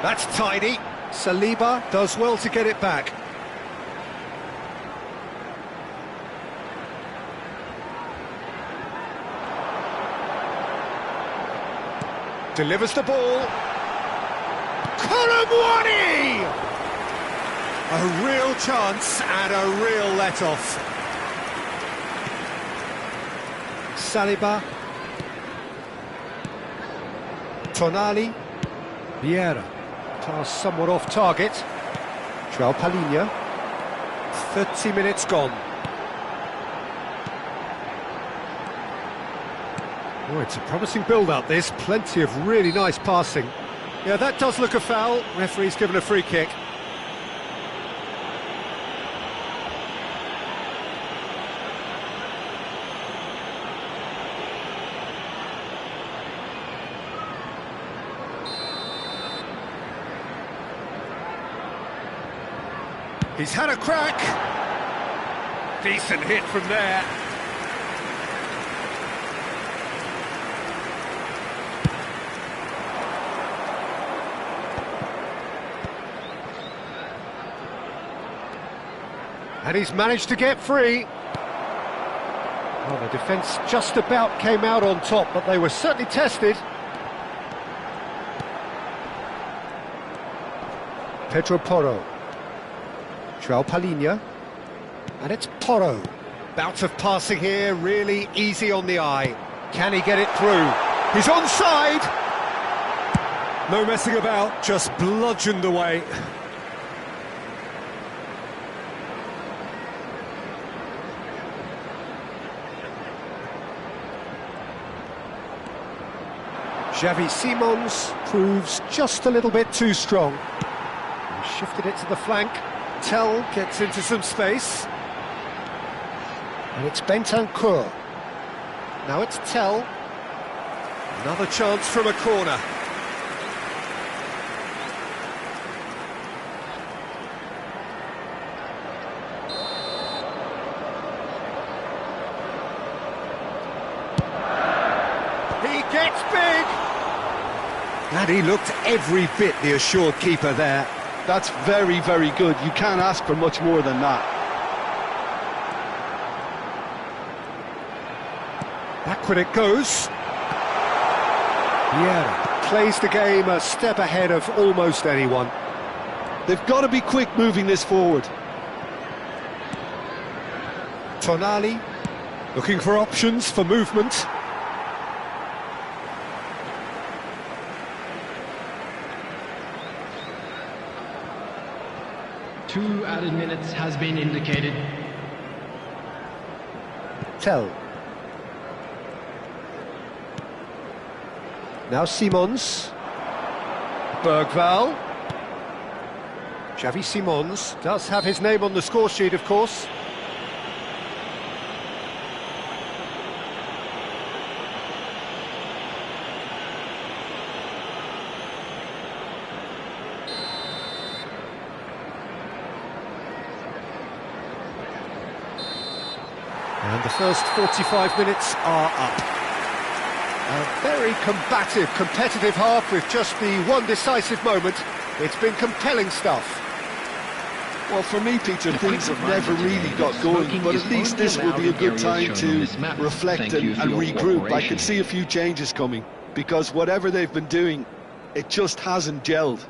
That's tidy. Saliba does well to get it back. Delivers the ball. Colomwani! A real chance and a real let-off. Saliba. Tonali. Vieira. Pass somewhat off target. João Palhinha. 30 minutes gone. Oh, it's a promising build-up, this. Plenty of really nice passing. Yeah, that does look a foul. Referee's given a free kick. He's had a crack. Decent hit from there. And he's managed to get free. Well, the defence just about came out on top, but they were certainly tested. Pedro Porro. João Palhinha. And it's Porro. Bout of passing here, really easy on the eye. Can he get it through? He's onside! No messing about, just bludgeoned away. Xavi Simons proves just a little bit too strong. He shifted it to the flank. Tel gets into some space. And it's Bentancur. Now it's Tel. Another chance from a corner. He gets big! And he looked every bit the assured keeper there. That's very, very good. You can't ask for much more than that. Backward it goes. Yeah, plays the game a step ahead of almost anyone. They've got to be quick moving this forward. Tonali looking for options for movement. Two added minutes has been indicated. Tel. Now Simons. Bergval. Xavi Simons does have his name on the score sheet, of course. And the first 45 minutes are up. A very combative, competitive half with just the one decisive moment. It's been compelling stuff. Well, for me, Peter, things have never really got going, but at least this will be a good time to reflect and regroup. I can see a few changes coming, because whatever they've been doing, it just hasn't gelled.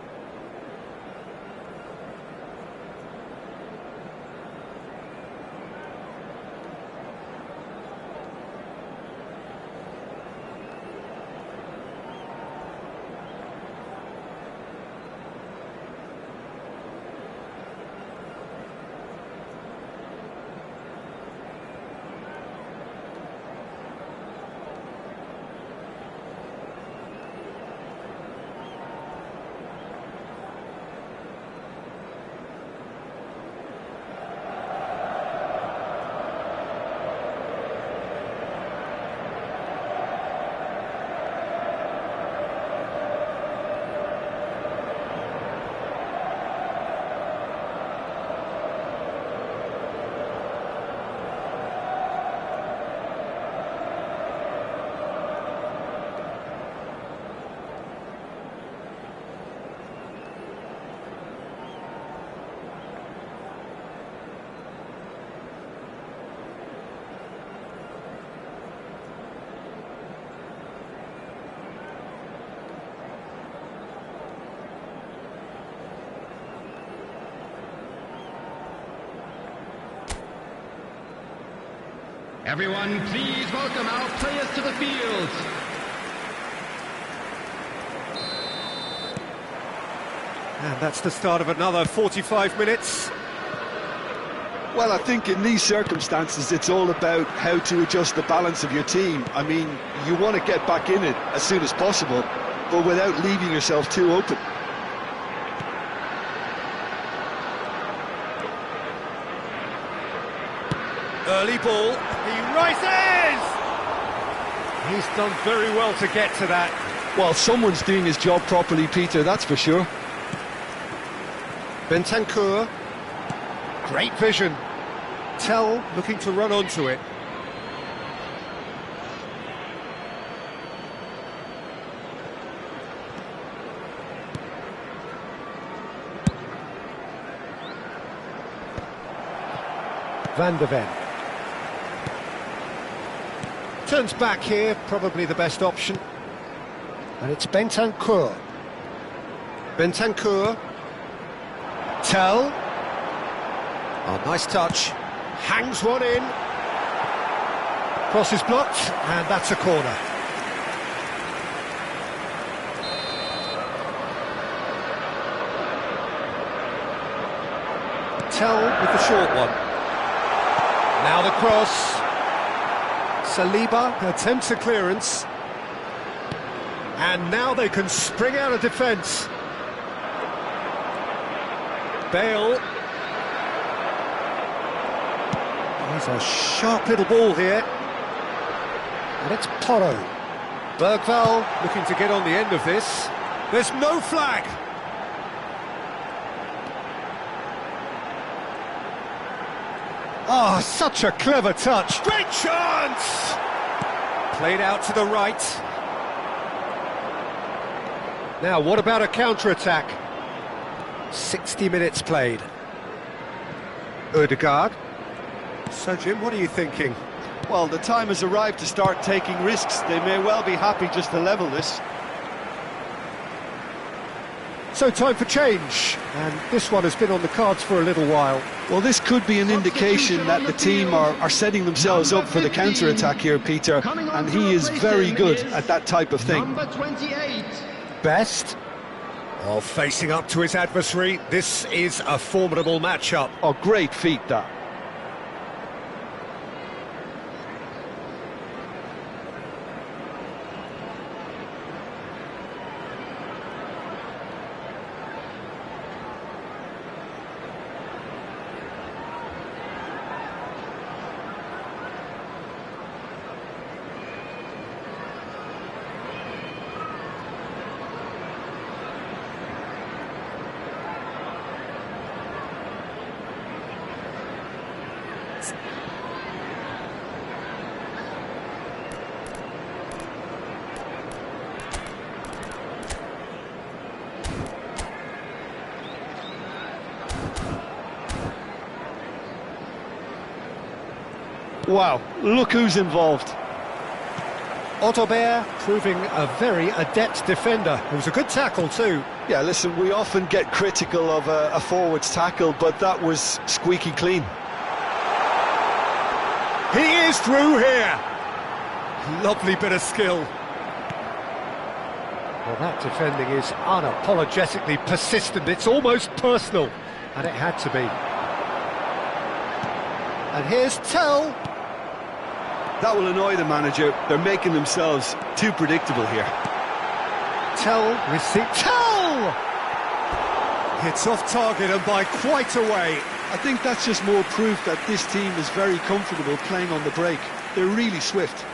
Everyone, please welcome our players to the field. And that's the start of another 45 minutes. Well, I think in these circumstances, it's all about how to adjust the balance of your team. I mean, you want to get back in it as soon as possible, but without leaving yourself too open. Early ball, he rises! He's done very well to get to that. Well, someone's doing his job properly, Peter, that's for sure. Bentancur, great vision. Tel looking to run onto it. Van der Ven. Turns back here, probably the best option. And it's Bentancur. Bentancur. Tel. Oh, nice touch. Hangs one in. Cross is blocked, and that's a corner. Tell with the short one. Now the cross. Saliba attempts a clearance. And now they can spring out of defence. Bale. He's a sharp little ball here. And it's Porro. Bergvall looking to get on the end of this. There's no flag. Oh, such a clever touch. Great chance! Played out to the right. Now, what about a counter-attack? 60 minutes played. Ødegaard. So, Jim, what are you thinking? Well, the time has arrived to start taking risks. They may well be happy just to level this. So, time for change. And this one has been on the cards for a little while. Well, this could be an indication that the team are setting themselves up for the counter-attack here, Peter. And he is very good at that type of thing. Number 28. Best. Oh, facing up to his adversary. This is a formidable matchup. Oh, great feat, that. Wow, look who's involved. Otto proving a very adept defender. It was a good tackle too. Yeah, listen, we often get critical of a forward's tackle, but that was squeaky clean. He is through here. Lovely bit of skill. Well, that defending is unapologetically persistent. It's almost personal, and it had to be. And here's Tell. That will annoy the manager. They're making themselves too predictable here. Tell, receive, Tell! It's off target and by quite a way. I think that's just more proof that this team is very comfortable playing on the break. They're really swift.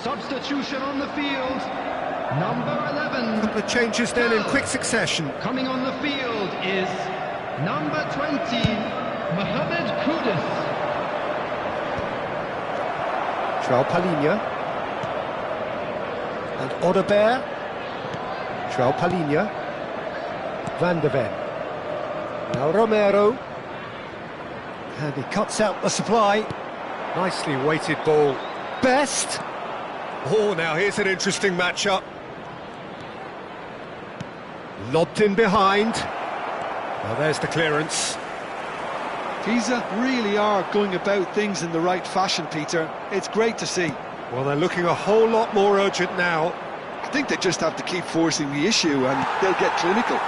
Substitution on the field. Number 11. Couple of changes then in quick succession. Coming on the field is number 20, Mohamed Kudus. João Palhinha. And Odegaard. João Palhinha. Van de Ven. Now Romero. And he cuts out the supply. Nicely weighted ball. Best. Oh, now here's an interesting matchup. Lobbed in behind. Well, there's the clearance. Pisa really are going about things in the right fashion, Peter. It's great to see. Well, they're looking a whole lot more urgent now. I think they just have to keep forcing the issue and they'll get clinical.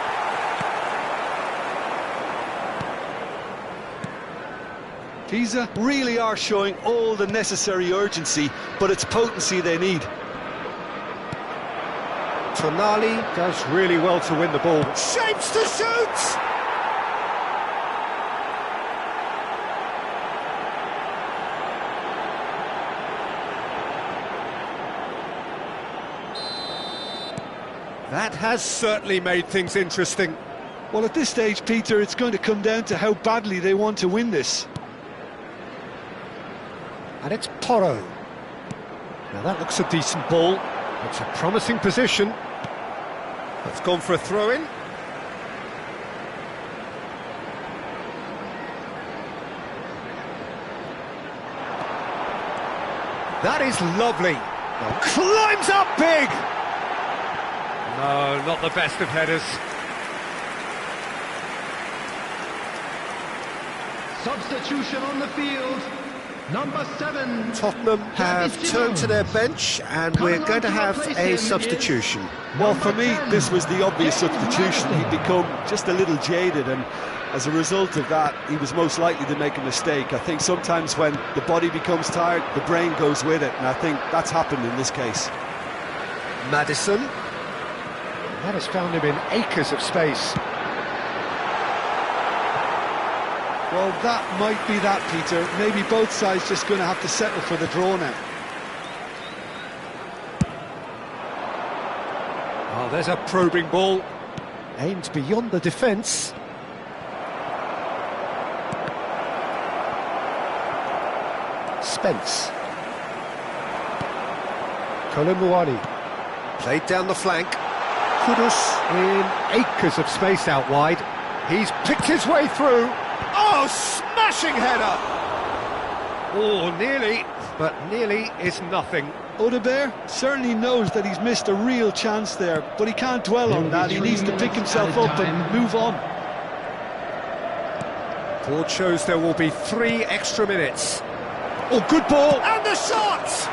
Pisa really are showing all the necessary urgency, but it's potency they need. Tonali does really well to win the ball. Shapes to shoot! That has certainly made things interesting. Well, at this stage, Peter, it's going to come down to how badly they want to win this. And it's Porro. Now that looks a decent ball. It's a promising position. That's gone for a throw-in. That is lovely. Oh, climbs up big! No, not the best of headers. Substitution on the field. Number 7. Tottenham have turned to their bench, and we're going to have a substitution. Well, for me, this was the obvious substitution. He'd become just a little jaded, and as a result of that, he was most likely to make a mistake. I think sometimes when the body becomes tired, the brain goes with it, and I think that's happened in this case. Maddison. That has found him in acres of space. Well, that might be that, Peter. Maybe both sides just going to have to settle for the draw now. Oh, there's a probing ball. Aimed beyond the defence. Spence. Kolumuani. Played down the flank. Kudus in acres of space out wide. He's picked his way through. Oh, smashing header! Oh, nearly, but nearly is nothing. Audebert certainly knows that he's missed a real chance there, but he can't dwell on that. He needs to pick himself up and move on. Board shows there will be 3 extra minutes. Oh, good ball! And the shot!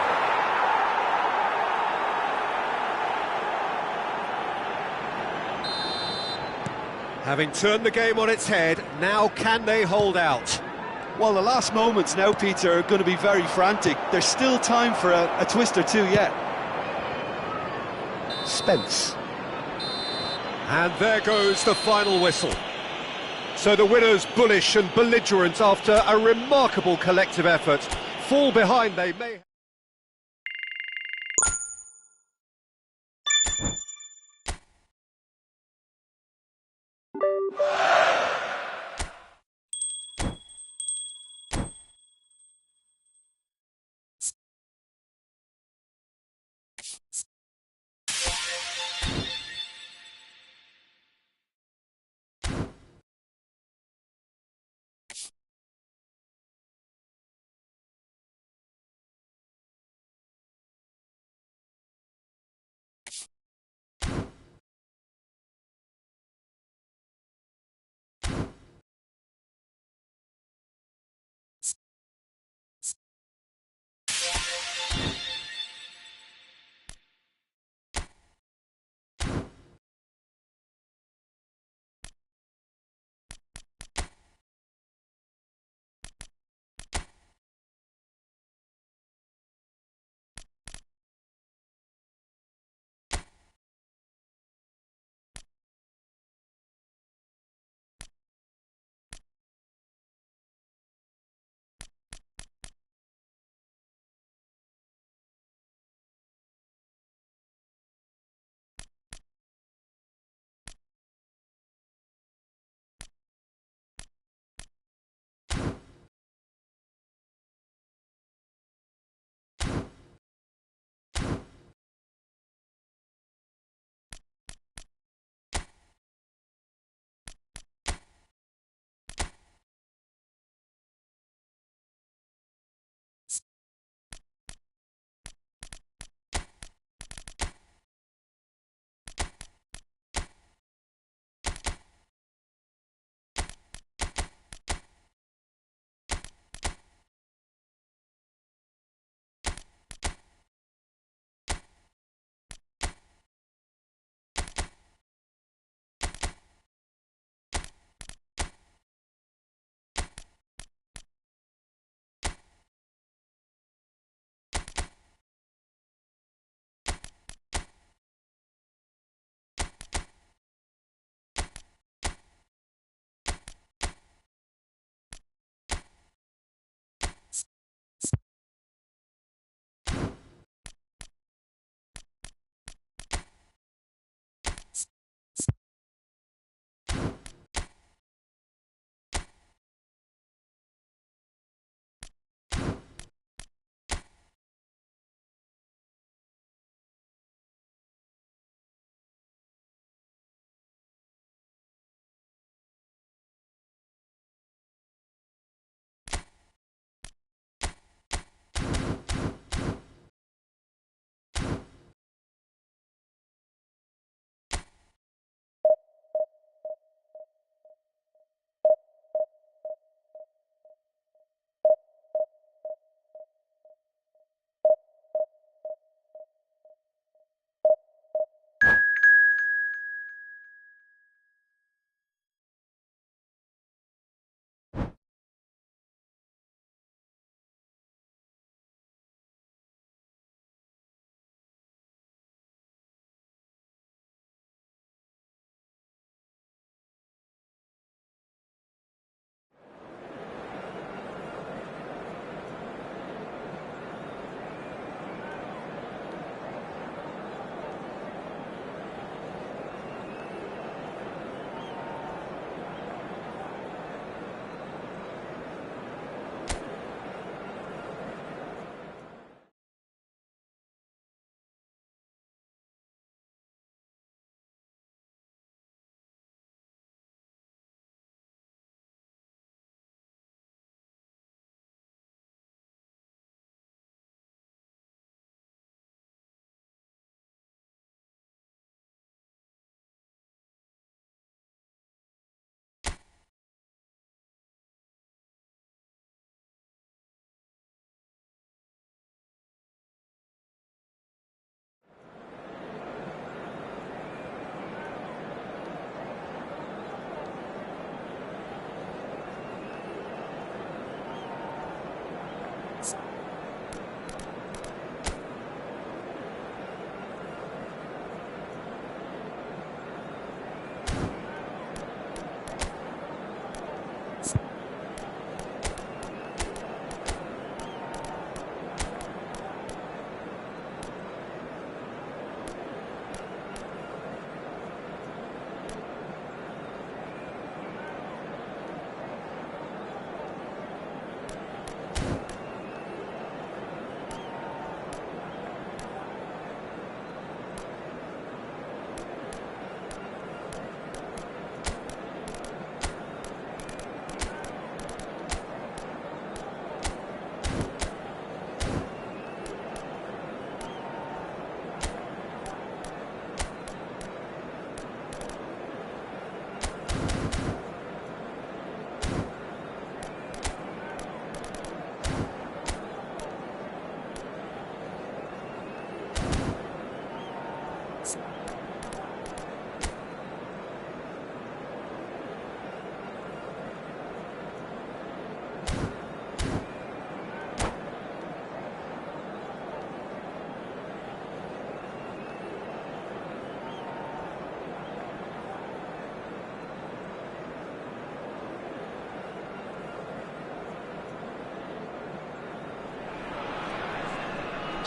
Having turned the game on its head, now can they hold out? Well, the last moments now, Peter, are going to be very frantic. There's still time for a twist or two yet. Spence. And there goes the final whistle. So the winners, bullish and belligerent after a remarkable collective effort, fall behind they may...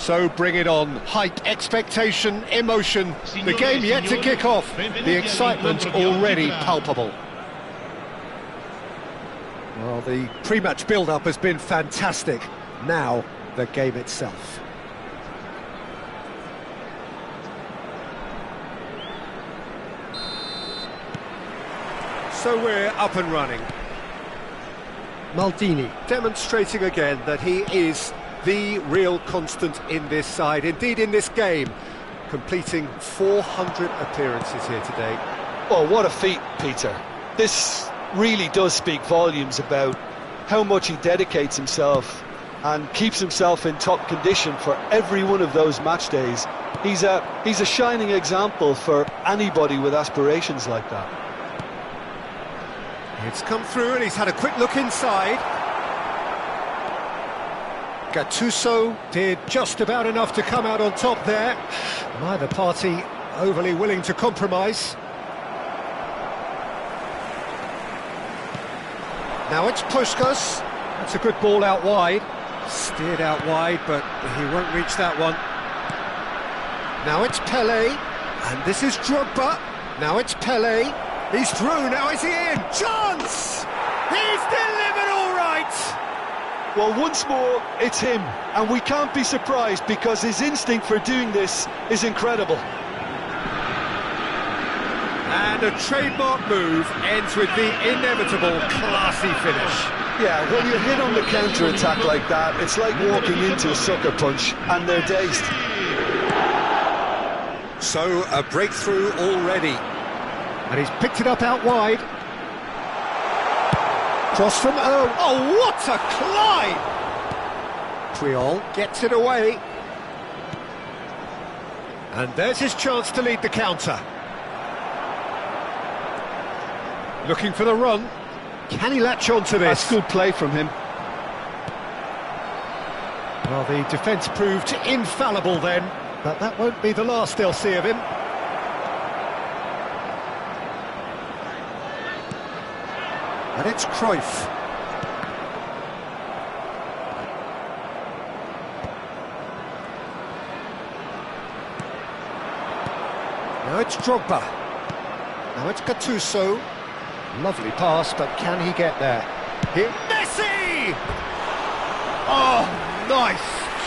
So bring it on. Hype, expectation, emotion. The game yet to kick off. The excitement already palpable. Well, the pre-match build-up has been fantastic. Now, the game itself. So we're up and running. Maldini demonstrating again that he is the real constant in this side, indeed in this game, completing 400 appearances here today. Oh, what a feat, Peter. This really does speak volumes about how much he dedicates himself and keeps himself in top condition for every one of those match days. He's a shining example for anybody with aspirations like that. It's come through and he's had a quick look inside. Gattuso did just about enough to come out on top there. Neither party overly willing to compromise. Now it's Puskas. That's a good ball out wide. Steered out wide, but he won't reach that one. Now it's Pele, and this is Drogba. Now it's Pele. He's through, now is he in? Chance! He's delivered all right! Well, once more, it's him, and we can't be surprised because his instinct for doing this is incredible. And a trademark move ends with the inevitable classy finish. Yeah, when you hit on the counter-attack like that, it's like walking into a sucker punch, and they're dazed. So, a breakthrough already. And he's picked it up out wide. Cross from Oh, what a climb! Triol gets it away. And there's his chance to lead the counter. Looking for the run. Can he latch on to this? That's good play from him. Well, the defence proved infallible then, but that won't be the last they'll see of him. And it's Cruyff. Now it's Drogba. Now it's Gattuso. Lovely pass, but can he get there? Here, Messi! Oh, nice.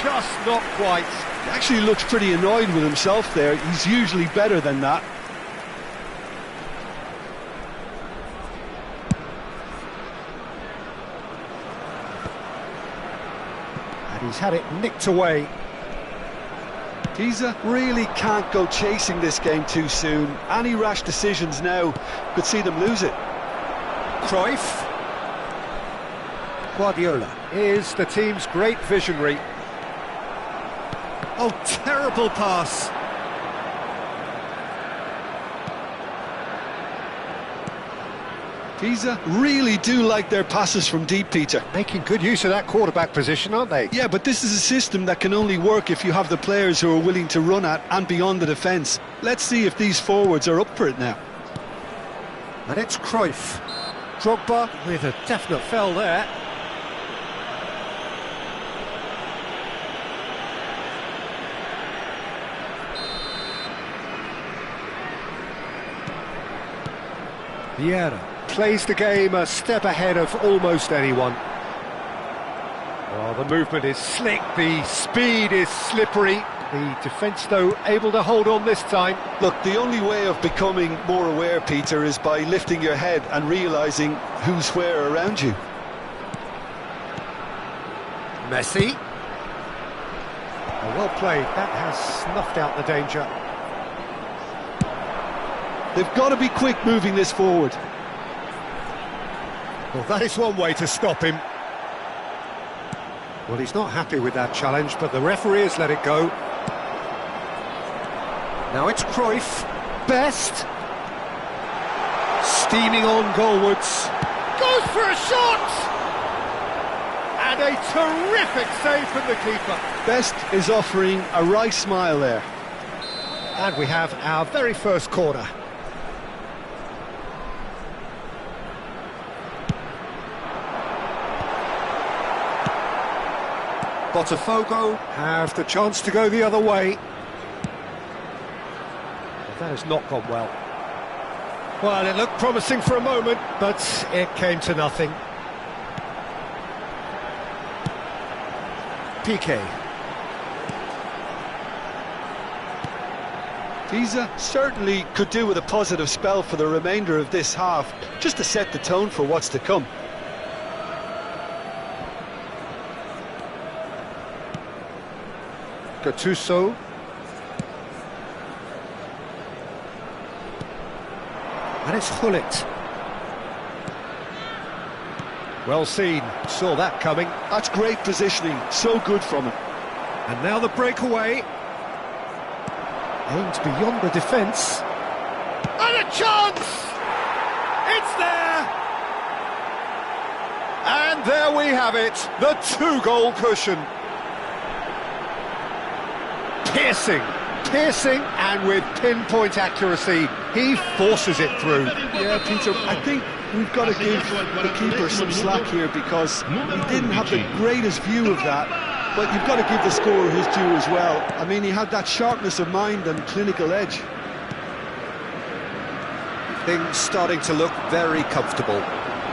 Just not quite. He actually looks pretty annoyed with himself there. He's usually better than that. He's had it nicked away. Giza really can't go chasing this game too soon. Any rash decisions now could see them lose it. Cruyff. Guardiola is the team's great visionary. Oh, terrible pass. Giza really do like their passes from deep, Peter. Making good use of that quarterback position, aren't they? Yeah, but this is a system that can only work if you have the players who are willing to run at and beyond the defence. Let's see if these forwards are up for it now. And it's Cruyff. Drogba with a definite foul there. Vieira plays the game a step ahead of almost anyone. Well, the movement is slick, the speed is slippery. The defence, though, able to hold on this time. Look, the only way of becoming more aware, Peter, is by lifting your head and realising who's where around you. Messi. Oh, well played. That has snuffed out the danger. They've got to be quick moving this forward. Well, that is one way to stop him. Well, he's not happy with that challenge, but the referee has let it go. Now it's Cruyff. Best. Steaming on goalwards. Goes for a shot! And a terrific save from the keeper. Best is offering a wry smile there. And we have our very first corner. Botafogo have the chance to go the other way. But that has not gone well. Well, it looked promising for a moment, but it came to nothing. Piqué. Pisa certainly could do with a positive spell for the remainder of this half, just to set the tone for what's to come. Gattuso. And it's Gullit. Well seen, saw that coming. That's great positioning, so good from him. And now the breakaway. Aimed beyond the defence. And a chance! It's there! And there we have it, the 2-goal cushion. Piercing, and with pinpoint accuracy, he forces it through. Yeah, Peter, I think we've got to give the keeper some slack here because he didn't have the greatest view of that, but you've got to give the scorer his due as well. I mean, he had that sharpness of mind and clinical edge. Things starting to look very comfortable.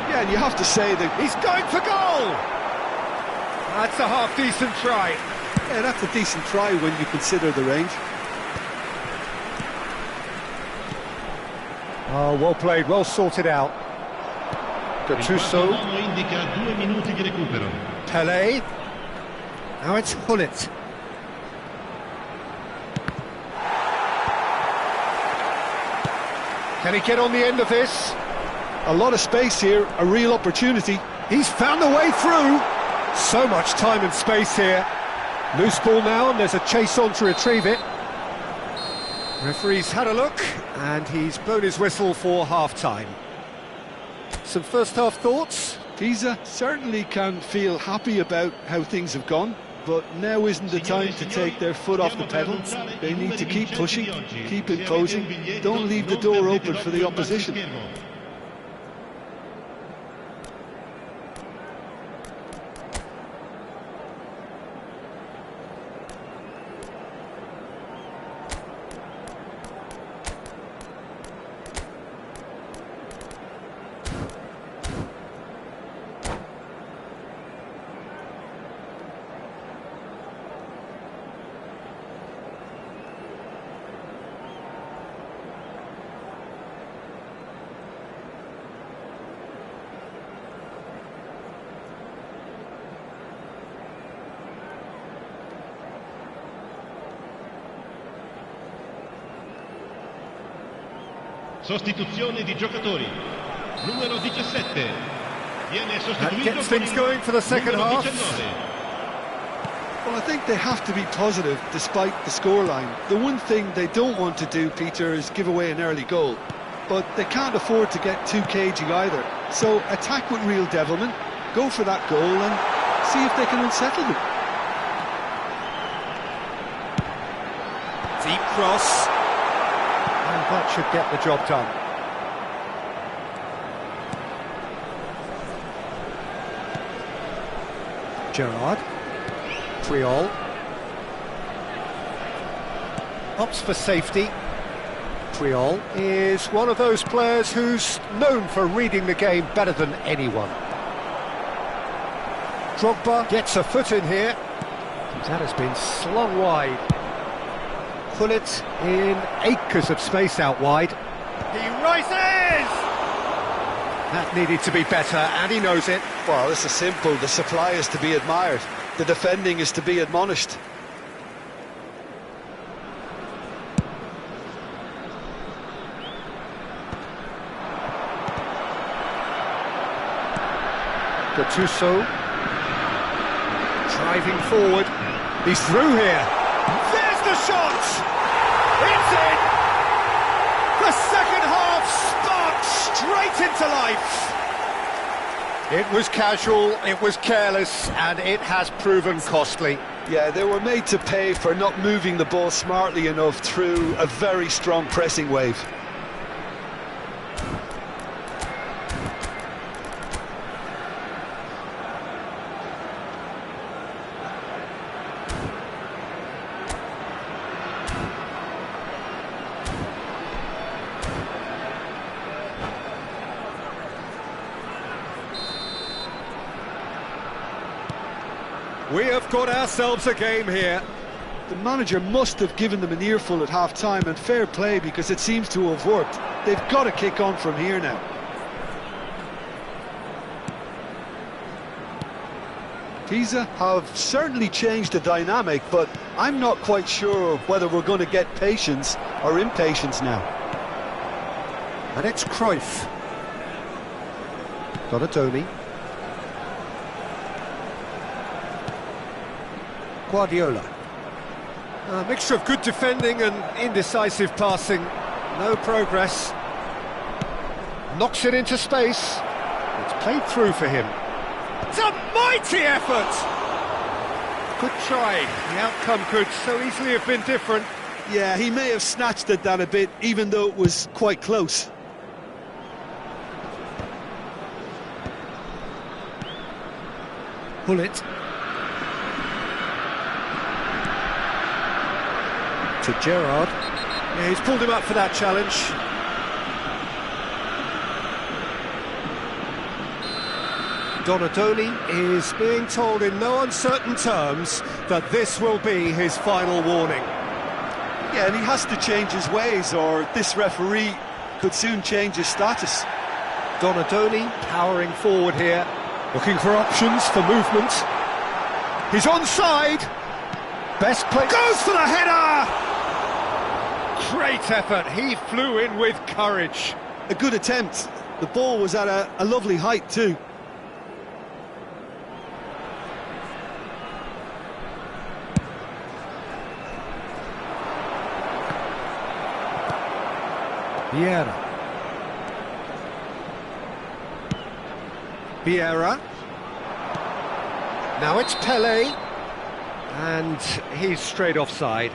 Yeah, and you have to say that He's going for goal! That's a half-decent try. yeah, that's a decent try when you consider the range. Oh, well played, well sorted out. Gattuso. L'uomo indica 2 minuti di recupero. Pelé. Now it's Gullit. Can he get on the end of this? A lot of space here, a real opportunity. He's found a way through. So much time and space here. Loose ball now, and there's a chase on to retrieve it. Referee's had a look, and he's blown his whistle for half-time. Some first-half thoughts? Pisa certainly can feel happy about how things have gone, but now isn't the time to take their foot off the pedal. They need to keep pushing, keep imposing, don't leave the door open for the opposition. Sostituzione di giocatori. Numero 17. Viene That sostituito gets things con going for the second numero half. 19. Well, I think they have to be positive despite the scoreline. The one thing they don't want to do, Peter, is give away an early goal. But they can't afford to get too cagey either. So attack with real devilment, go for that goal and see if they can unsettle them. Deep cross. And that should get the job done. Gerrard. Triol. Opts for safety. Triol is one of those players who's known for reading the game better than anyone. Drogba gets a foot in here. That has been slung wide. Gullit in acres of space out wide. He rises! That needed to be better, and he knows it. Well, this is simple. The supply is to be admired. The defending is to be admonished. Gattuso driving forward. He's through here. There's the shot! It's in! The second half sparks straight into life. It was casual, it was careless, and it has proven costly. Yeah, they were made to pay for not moving the ball smartly enough through a very strong pressing wave. We have got ourselves a game here. The manager must have given them an earful at half-time, and fair play, because it seems to have worked. They've got to kick on from here now. Pisa have certainly changed the dynamic, but I'm not quite sure whether we're going to get patience or impatience now. And it's Cruyff. Donatoni. Guardiola. A mixture of good defending and indecisive passing. No progress. Knocks it into space. It's played through for him. It's a mighty effort! Good try. The outcome could so easily have been different. Yeah, he may have snatched at that a bit, even though it was quite close. Bullet. To Gerrard. Yeah, he's pulled him up for that challenge. Donatoni is being told in no uncertain terms that this will be his final warning. Yeah, and he has to change his ways, or this referee could soon change his status. Donatoni powering forward here, looking for options for movement. He's onside. Best play. Goes for the header! Great effort. He flew in with courage. A good attempt. The ball was at a lovely height too. Vieira. Now it's Pele. And he's straight offside.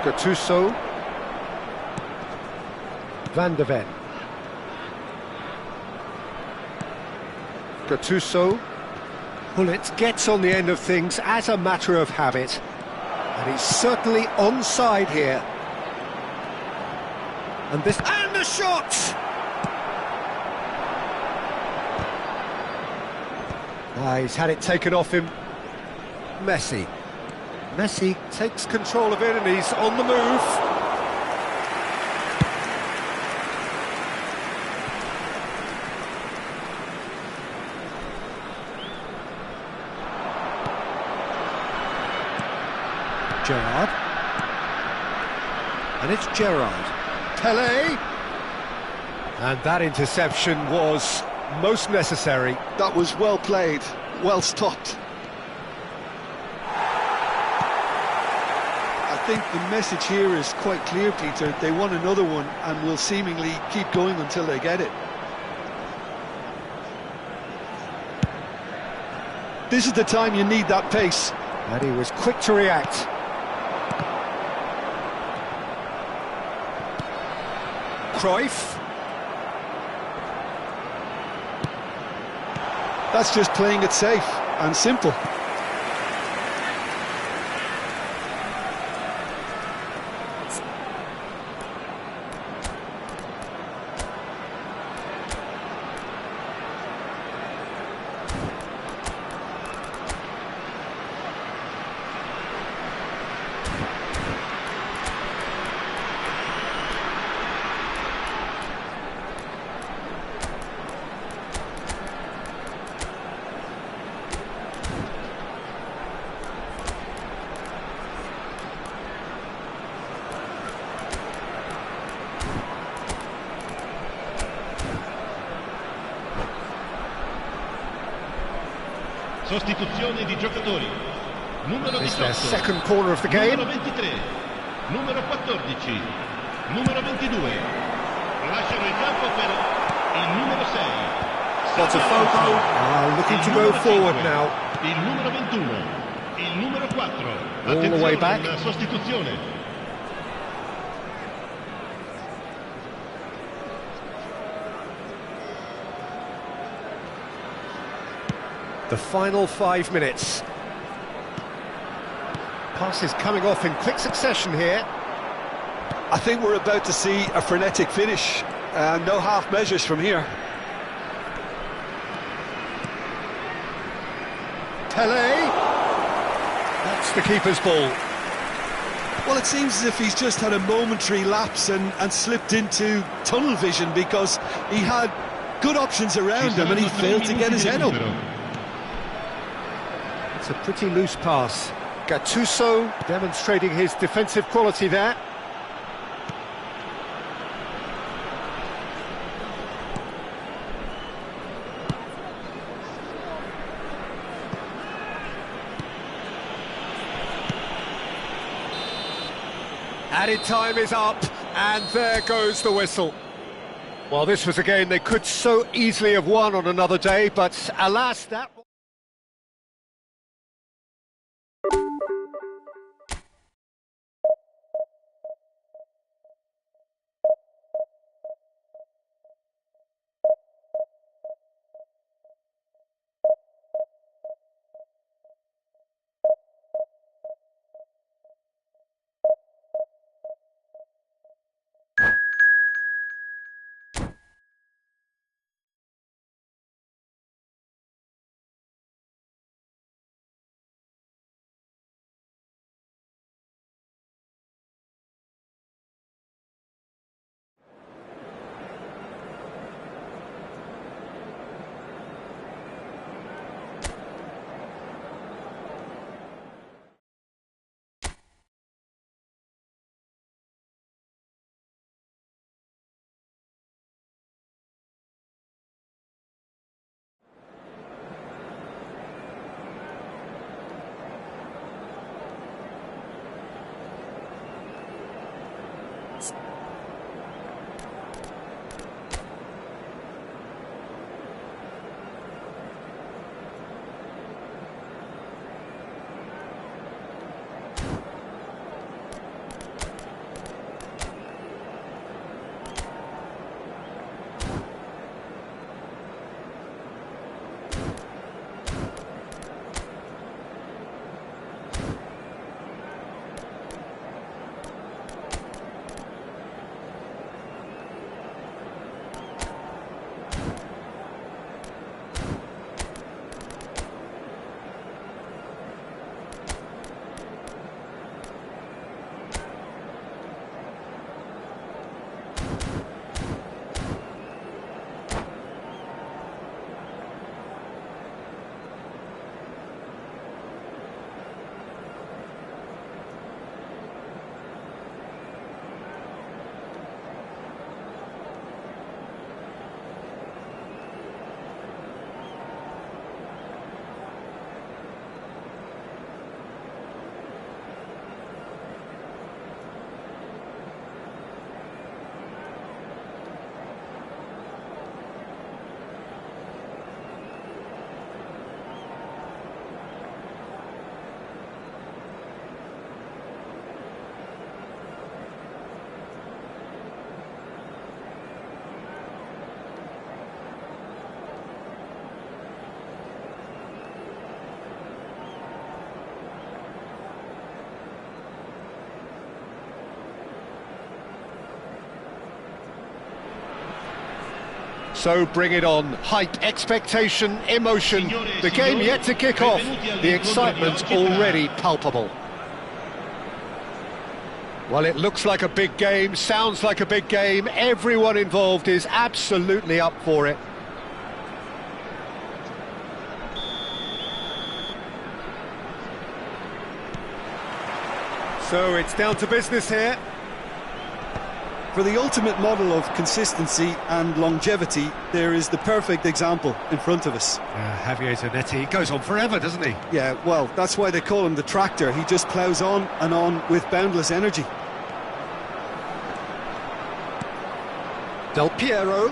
Gattuso. Van de Ven. Gattuso. Bullet gets on the end of things as a matter of habit. And he's certainly onside here. And the shot! He's had it taken off him. Messi. Messi takes control of it and he's on the move. Gerrard. And it's Gerrard. Pele. And that interception was most necessary. That was well played, well stopped. I think the message here is quite clear, Peter. They want another one and will seemingly keep going until they get it. This is the time you need that pace. And he was quick to react. Cruyff. That's just playing it safe and simple. Sostituzione di giocatori. Numero 18. It's their second corner of the game. Numero 23. Numero 14. Numero 22. Lasciano il campo per il numero 6. Botafogo looking to go forward now. Il numero 21. Il numero 4. All the way back. Attenzione, una sostituzione. The final 5 minutes. Passes coming off in quick succession here. I think we're about to see a frenetic finish. No half measures from here. Pele. That's the keeper's ball. Well, it seems as if he's just had a momentary lapse and slipped into tunnel vision, because he had good options around him and he failed to get his head up. It's a pretty loose pass. Gattuso demonstrating his defensive quality there. Added time is up, and there goes the whistle. Well, this was a game they could so easily have won on another day, but alas, that... So bring it on. Hype, expectation, emotion. The game yet to kick off. The excitement's already palpable. Well, it looks like a big game, sounds like a big game. Everyone involved is absolutely up for it. So it's down to business here. For the ultimate model of consistency and longevity, there is the perfect example in front of us. Javier Zanetti goes on forever, doesn't he? Yeah, well, that's why they call him the tractor. He just ploughs on and on with boundless energy. Del Piero.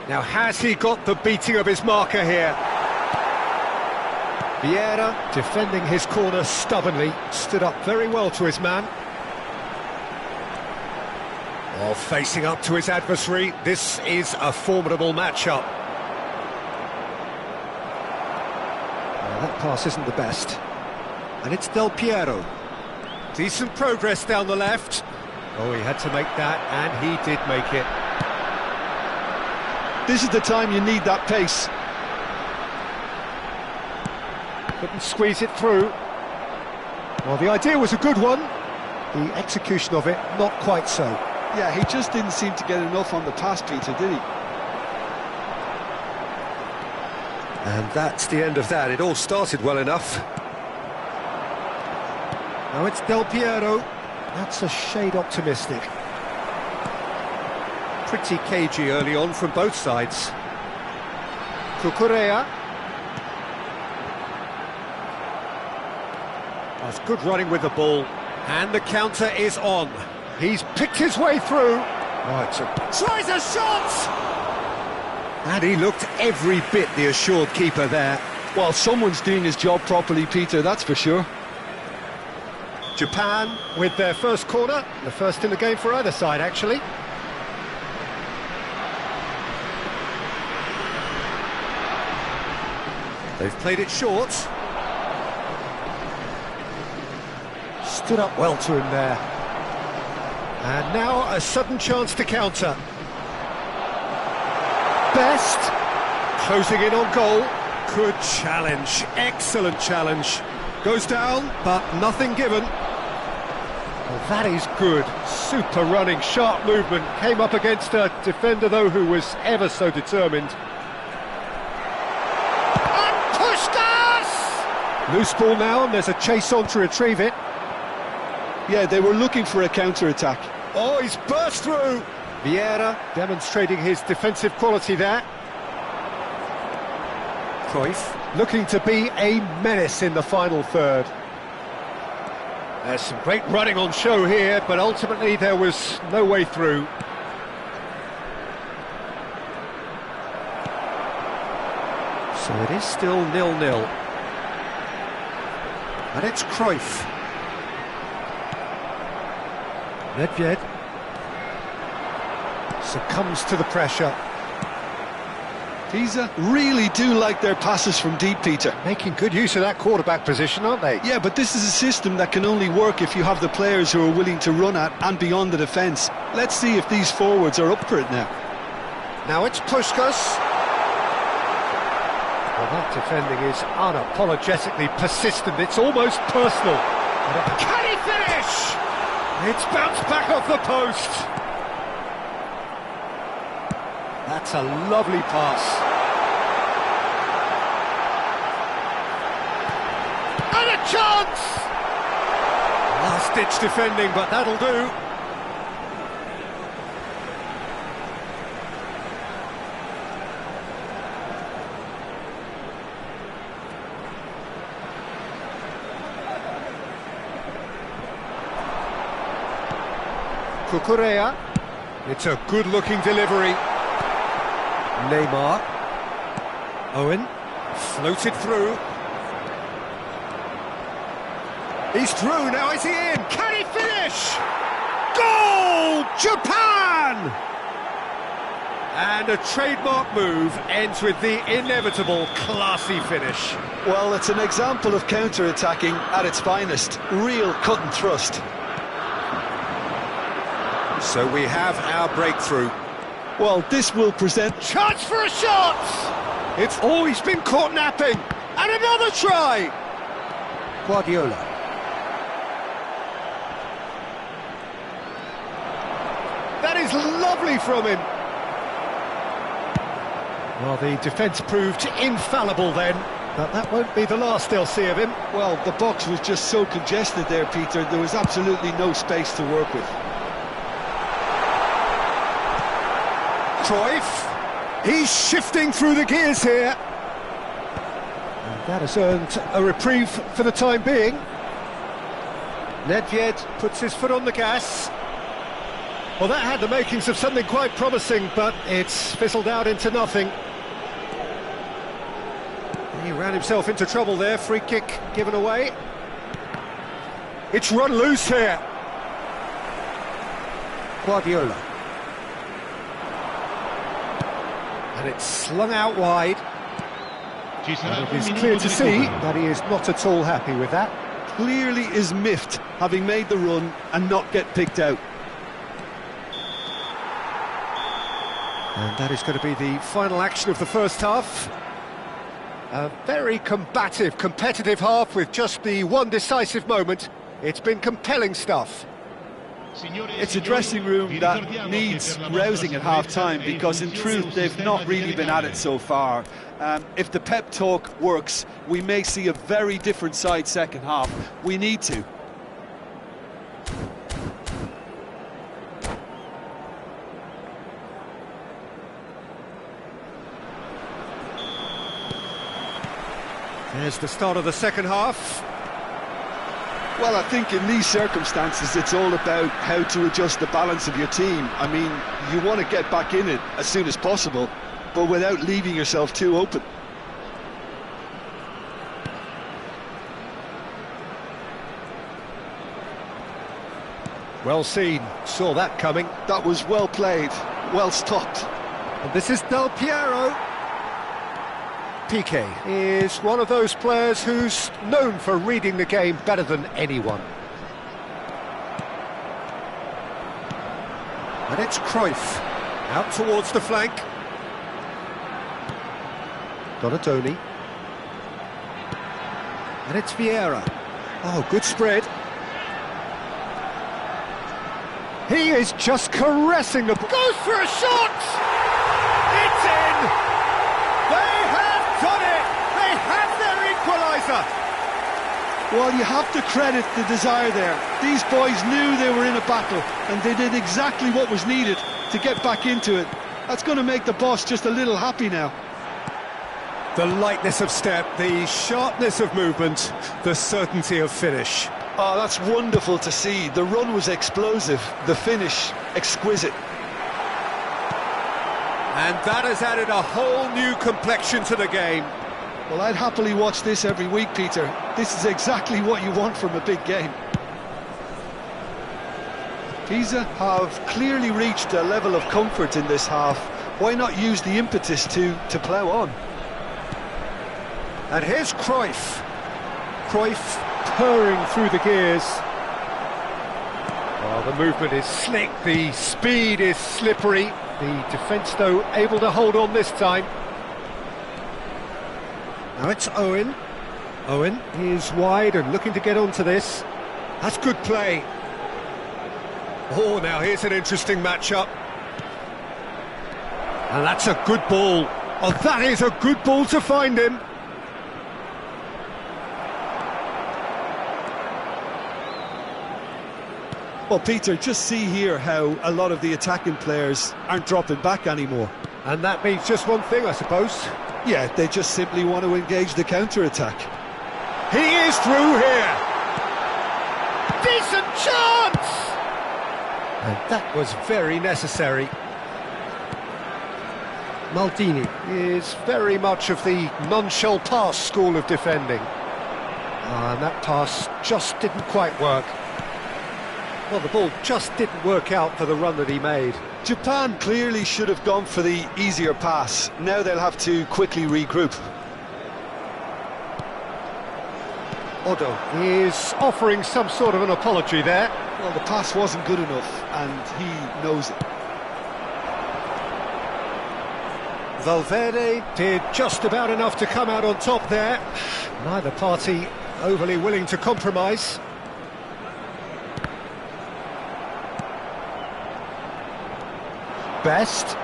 Now, has he got the beating of his marker here? Vieira, defending his corner stubbornly, stood up very well to his man. While facing up to his adversary, this is a formidable matchup. That pass isn't the best. And it's Del Piero. Decent progress down the left. Oh, he had to make that, and he did make it. This is the time you need that pace. Couldn't squeeze it through. Well, the idea was a good one. The execution of it, not quite so. Yeah, he just didn't seem to get enough on the pass, Peter, did he? And that's the end of that. It all started well enough. Now it's Del Piero. That's a shade optimistic. Pretty cagey early on from both sides. Cucurella. That's good running with the ball. And the counter is on. He's picked his way through. Right, so tries a shot! And he looked every bit the assured keeper there. Well, someone's doing his job properly, Peter, that's for sure. Japan with their first corner. The first in the game for either side, actually. They've played it short. Stood up well to him there. And now a sudden chance to counter. Best. Closing in on goal. Good challenge. Excellent challenge. Goes down, but nothing given. Well, that is good. Super running, sharp movement. Came up against a defender, though, who was ever so determined. And pushed us! Loose ball now, and there's a chase on to retrieve it. Yeah, they were looking for a counter-attack. Oh, he's burst through! Vieira demonstrating his defensive quality there. Cruyff looking to be a menace in the final third. There's some great running on show here, but ultimately there was no way through. So it is still 0-0. And it's Cruyff. Nedved succumbs to the pressure. These really do like their passes from deep, Peter. Making good use of that quarterback position, aren't they? Yeah, but this is a system that can only work if you have the players who are willing to run at and beyond the defence. Let's see if these forwards are up for it now. Now it's Puskás. Well, that defending is unapologetically persistent. It's almost personal. Can he finish? It's bounced back off the post. That's a lovely pass. And a chance! Last-ditch defending, but that'll do. Cucurella. It's a good-looking delivery. Neymar. Owen. Floated through. He's through, now is he in? Can he finish? Goal! Japan! And a trademark move ends with the inevitable classy finish. Well, it's an example of counter-attacking at its finest. Real cut and thrust. So we have our breakthrough. Well, this will present... Chance for a shot! It's always been caught napping. And another try! Guardiola. That is lovely from him. Well, the defence proved infallible then, but that won't be the last they'll see of him. Well, the box was just so congested there, Peter. There was absolutely no space to work with. Cruyff, he's shifting through the gears here. And that has earned a reprieve for the time being. Nedved puts his foot on the gas. Well, that had the makings of something quite promising, but it's fizzled out into nothing. He ran himself into trouble there, free kick given away. It's run loose here. Guardiola. And it's slung out wide. Ci sarà And it un is minuto clear di to see recupero. that he is not at all happy with that. clearly is miffed having made the run and not get picked out. And that is going to be the final action of the first half. A very combative, competitive half with just the one decisive moment. It's been compelling stuff. It's a dressing room that needs rousing at half-time because in truth they've not really been at it so far. If the pep talk works, we may see a very different side second half. We need to. There's the start of the second half. Well, I think in these circumstances it's all about how to adjust the balance of your team. I mean, you want to get back in it as soon as possible, but without leaving yourself too open. Well seen, saw that coming. That was well played, well stopped. And this is Del Piero. Piqué is one of those players who's known for reading the game better than anyone. And it's Cruyff, out towards the flank. Donatoni. And it's Vieira. Oh, good spread. He is just caressing the... Goes for a shot! It's in! They have done it! They have their equaliser! Well, you have to credit the desire there. These boys knew they were in a battle, and they did exactly what was needed to get back into it. That's going to make the boss just a little happy now. The lightness of step, the sharpness of movement, the certainty of finish. Oh, that's wonderful to see. The run was explosive, the finish exquisite. And that has added a whole new complexion to the game. Well, I'd happily watch this every week, Peter. This is exactly what you want from a big game. Pisa have clearly reached a level of comfort in this half. Why not use the impetus to plough on? And here's Cruyff. Cruyff purring through the gears. Well, the movement is slick, the speed is slippery. The defence, though, able to hold on this time. Now it's Owen. Owen is wide and looking to get onto this. That's good play. Oh, now here's an interesting matchup. And that's a good ball. Oh, that is a good ball to find him. Well, Peter, just see here how a lot of the attacking players aren't dropping back anymore. And that means just one thing, I suppose. Yeah, they just simply want to engage the counter-attack. He is through here! Decent chance! And that was very necessary. Maldini is very much of the non-shell pass school of defending. And that pass just didn't quite work. Well, the ball just didn't work out for the run that he made. Japan clearly should have gone for the easier pass. Now they'll have to quickly regroup. Odo is offering some sort of an apology there. Well, the pass wasn't good enough, and he knows it. Valverde did just about enough to come out on top there. Neither party overly willing to compromise. Best.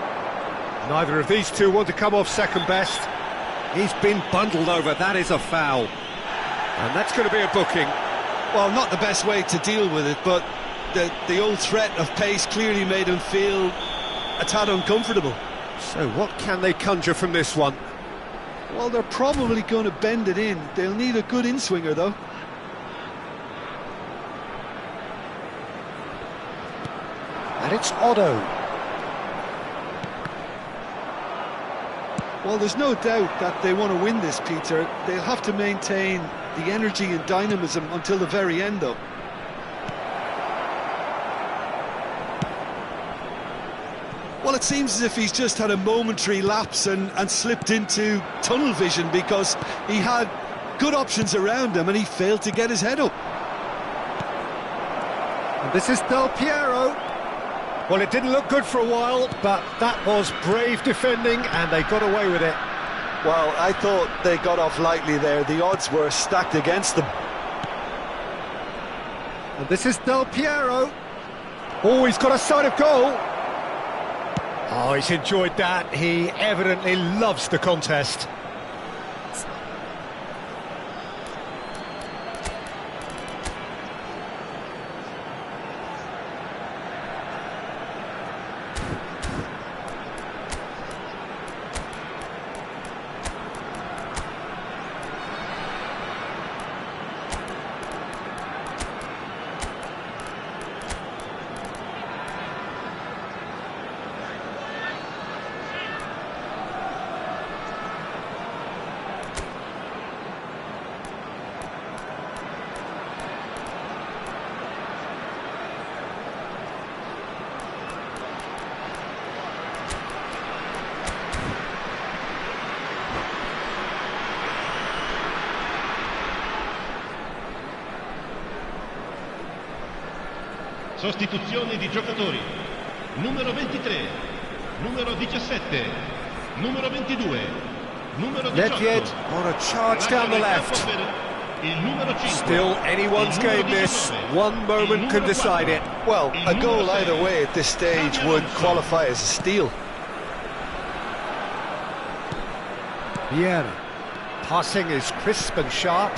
Neither of these two want to come off second best. He's been bundled over, that is a foul. And that's going to be a booking. Well, not the best way to deal with it, but the old threat of pace clearly made him feel a tad uncomfortable. So what can they conjure from this one? Well, they're probably going to bend it in. They'll need a good in-swinger, though. And it's Odo. Well, there's no doubt that they want to win this, Peter. They'll have to maintain the energy and dynamism until the very end, though. Well, it seems as if he's just had a momentary lapse and slipped into tunnel vision because he had good options around him and he failed to get his head up. And this is Del Piero. Well, it didn't look good for a while, but that was brave defending and they got away with it. Well, I thought they got off lightly there. The odds were stacked against them. And this is Del Piero. Oh, he's got a sight of goal. Oh, he's enjoyed that. He evidently loves the contest. Sostituzione di giocatori. Numero 23, numero 17, numero 22, numero 18. Nedved on a charge down the left. Il numero 5. Still anyone's game this. One moment can decide it. Well, a goal either way at this stage would qualify as a steal. Vieira. Passing is crisp and sharp.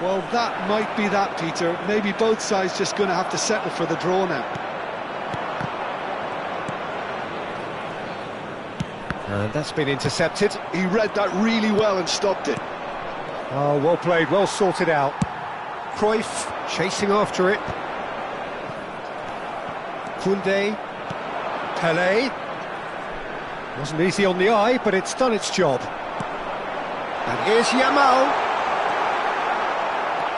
Well, that might be that, Peter. Maybe both sides just going to have to settle for the draw now. And that's been intercepted. He read that really well and stopped it. Oh, well played, well sorted out. Cruyff chasing after it. Koundé. Pelé. Wasn't easy on the eye, but it's done its job. And here's Yamal.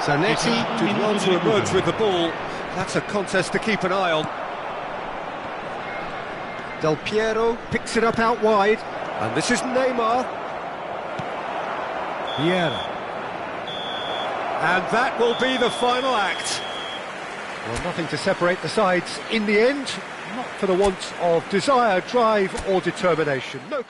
Zanetti did well to emerge with the ball. That's a contest to keep an eye on. Del Piero picks it up out wide. And this is Neymar. Vieira. And that will be the final act. Well, nothing to separate the sides in the end. Not for the want of desire, drive or determination. No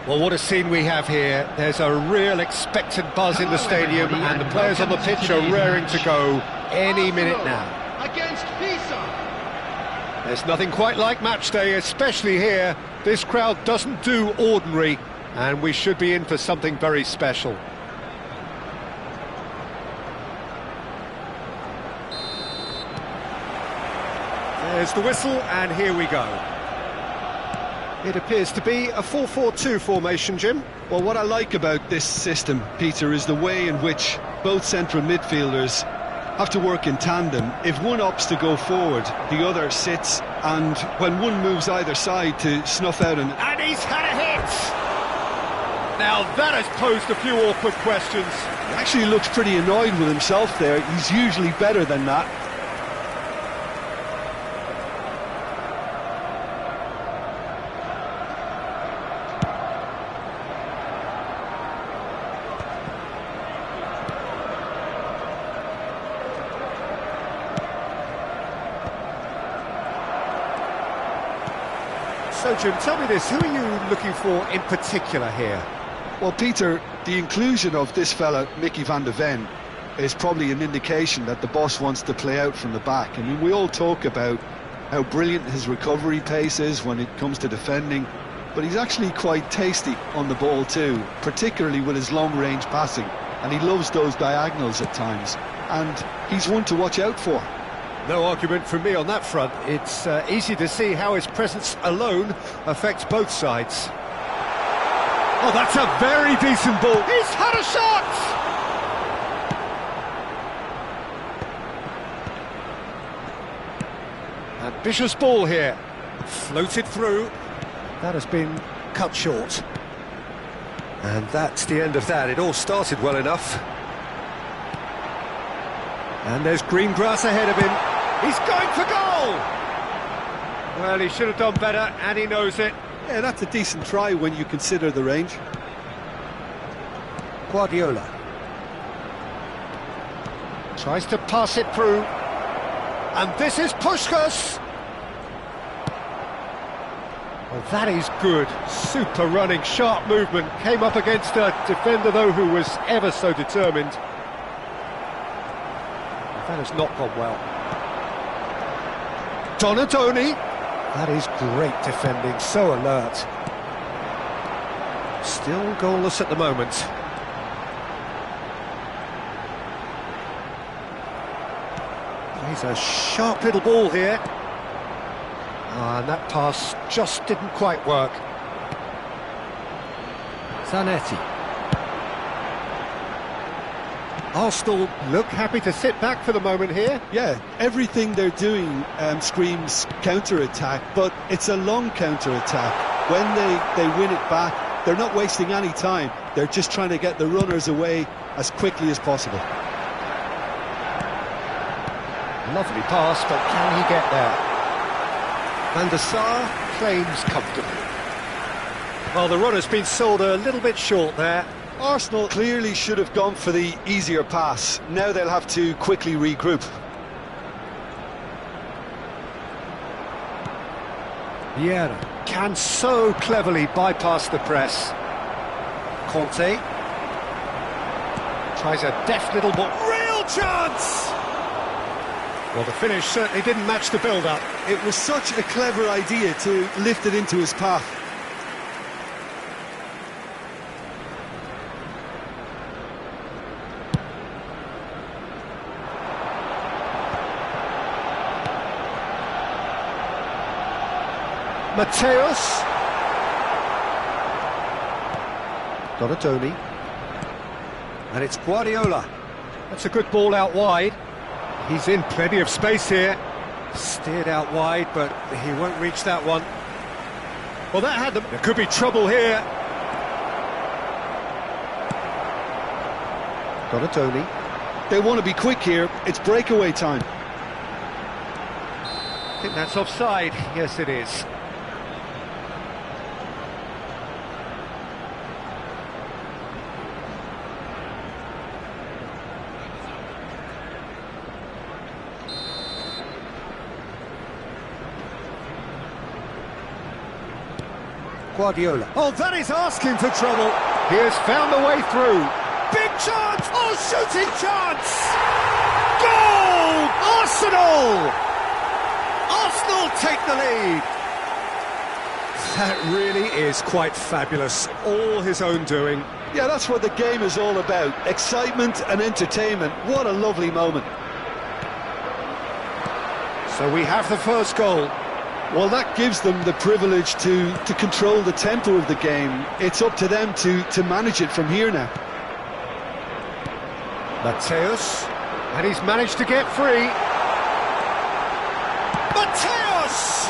Well, what a scene we have here. There's a real expectant buzz in the stadium, and the players on the pitch are raring to go any minute now. Against Pisa. There's nothing quite like match day, especially here. This crowd doesn't do ordinary, and we should be in for something very special. There's the whistle, and here we go. It appears to be a 4-4-2 formation, Jim. Well, what I like about this system, Peter, is the way in which both central midfielders have to work in tandem. If one opts to go forward, the other sits, and when one moves either side to snuff out an... And he's had a hit! Now that has posed a few awkward questions. He actually looks pretty annoyed with himself there. He's usually better than that. So, Jim, tell me this, who are you looking for in particular here? Well, Peter, the inclusion of this fella, Mickey van de Ven, is probably an indication that the boss wants to play out from the back. I mean, we all talk about how brilliant his recovery pace is when it comes to defending, but he's actually quite tasty on the ball too, particularly with his long-range passing, and he loves those diagonals at times, and he's one to watch out for. No argument from me on that front. It's easy to see how his presence alone affects both sides. Oh, that's a very decent ball. He's had a shot! Ambitious ball here. Floated through. That has been cut short. And that's the end of that. It all started well enough. And there's green grass ahead of him. He's going for goal! Well, he should have done better, and he knows it. Yeah, that's a decent try when you consider the range. Guardiola. Tries to pass it through. And this is Puskas! Well, that is good. Super running, sharp movement. Came up against a defender, though, who was ever so determined. That has not gone well. Donatoni. That is great defending, so alert. Still goalless at the moment. Plays a sharp little ball here. And that pass just didn't quite work. Zanetti. Arsenal look happy to sit back for the moment here. Yeah, everything they're doing screams counter-attack, but it's a long counter-attack. When they win it back, they're not wasting any time. They're just trying to get the runners away as quickly as possible. Lovely pass, but can he get there? Van der Sar claims comfortably. Well, the runner's been sold a little bit short there. Arsenal clearly should have gone for the easier pass. Now they'll have to quickly regroup. Vieira can so cleverly bypass the press. Conte tries a deft little ball. Real chance! Well, the finish certainly didn't match the build-up. It was such a clever idea to lift it into his path. Mateus. Donatoni. And it's Guardiola. That's a good ball out wide. He's in plenty of space here. Steered out wide, but he won't reach that one. Well, that had them. There could be trouble here. Donatoni. They want to be quick here. It's breakaway time. I think that's offside. Yes, it is. Guardiola. Oh, that is asking for trouble. He has found a way through. Big chance! Oh, shooting chance! Goal! Arsenal! Arsenal take the lead. That really is quite fabulous. All his own doing. Yeah, that's what the game is all about. Excitement and entertainment. What a lovely moment. So we have the first goal. Well, that gives them the privilege to control the tempo of the game. It's up to them to manage it from here now. Mateus, and he's managed to get free. Mateus!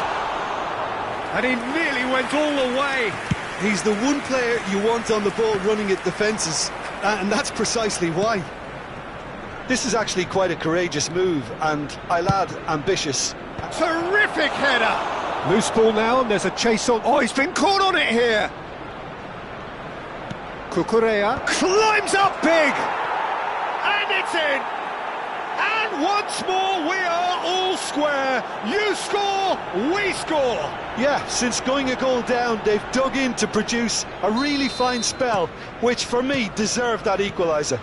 And he nearly went all the way. He's the one player you want on the ball running at defences, and that's precisely why. This is actually quite a courageous move, and I'll add, ambitious. Terrific header! Loose ball now, and there's a chase on. Oh, he's been caught on it here! Cucurella climbs up big! And it's in! And once more we are all square. You score, we score! Yeah, since going a goal down, they've dug in to produce a really fine spell, which for me deserved that equaliser.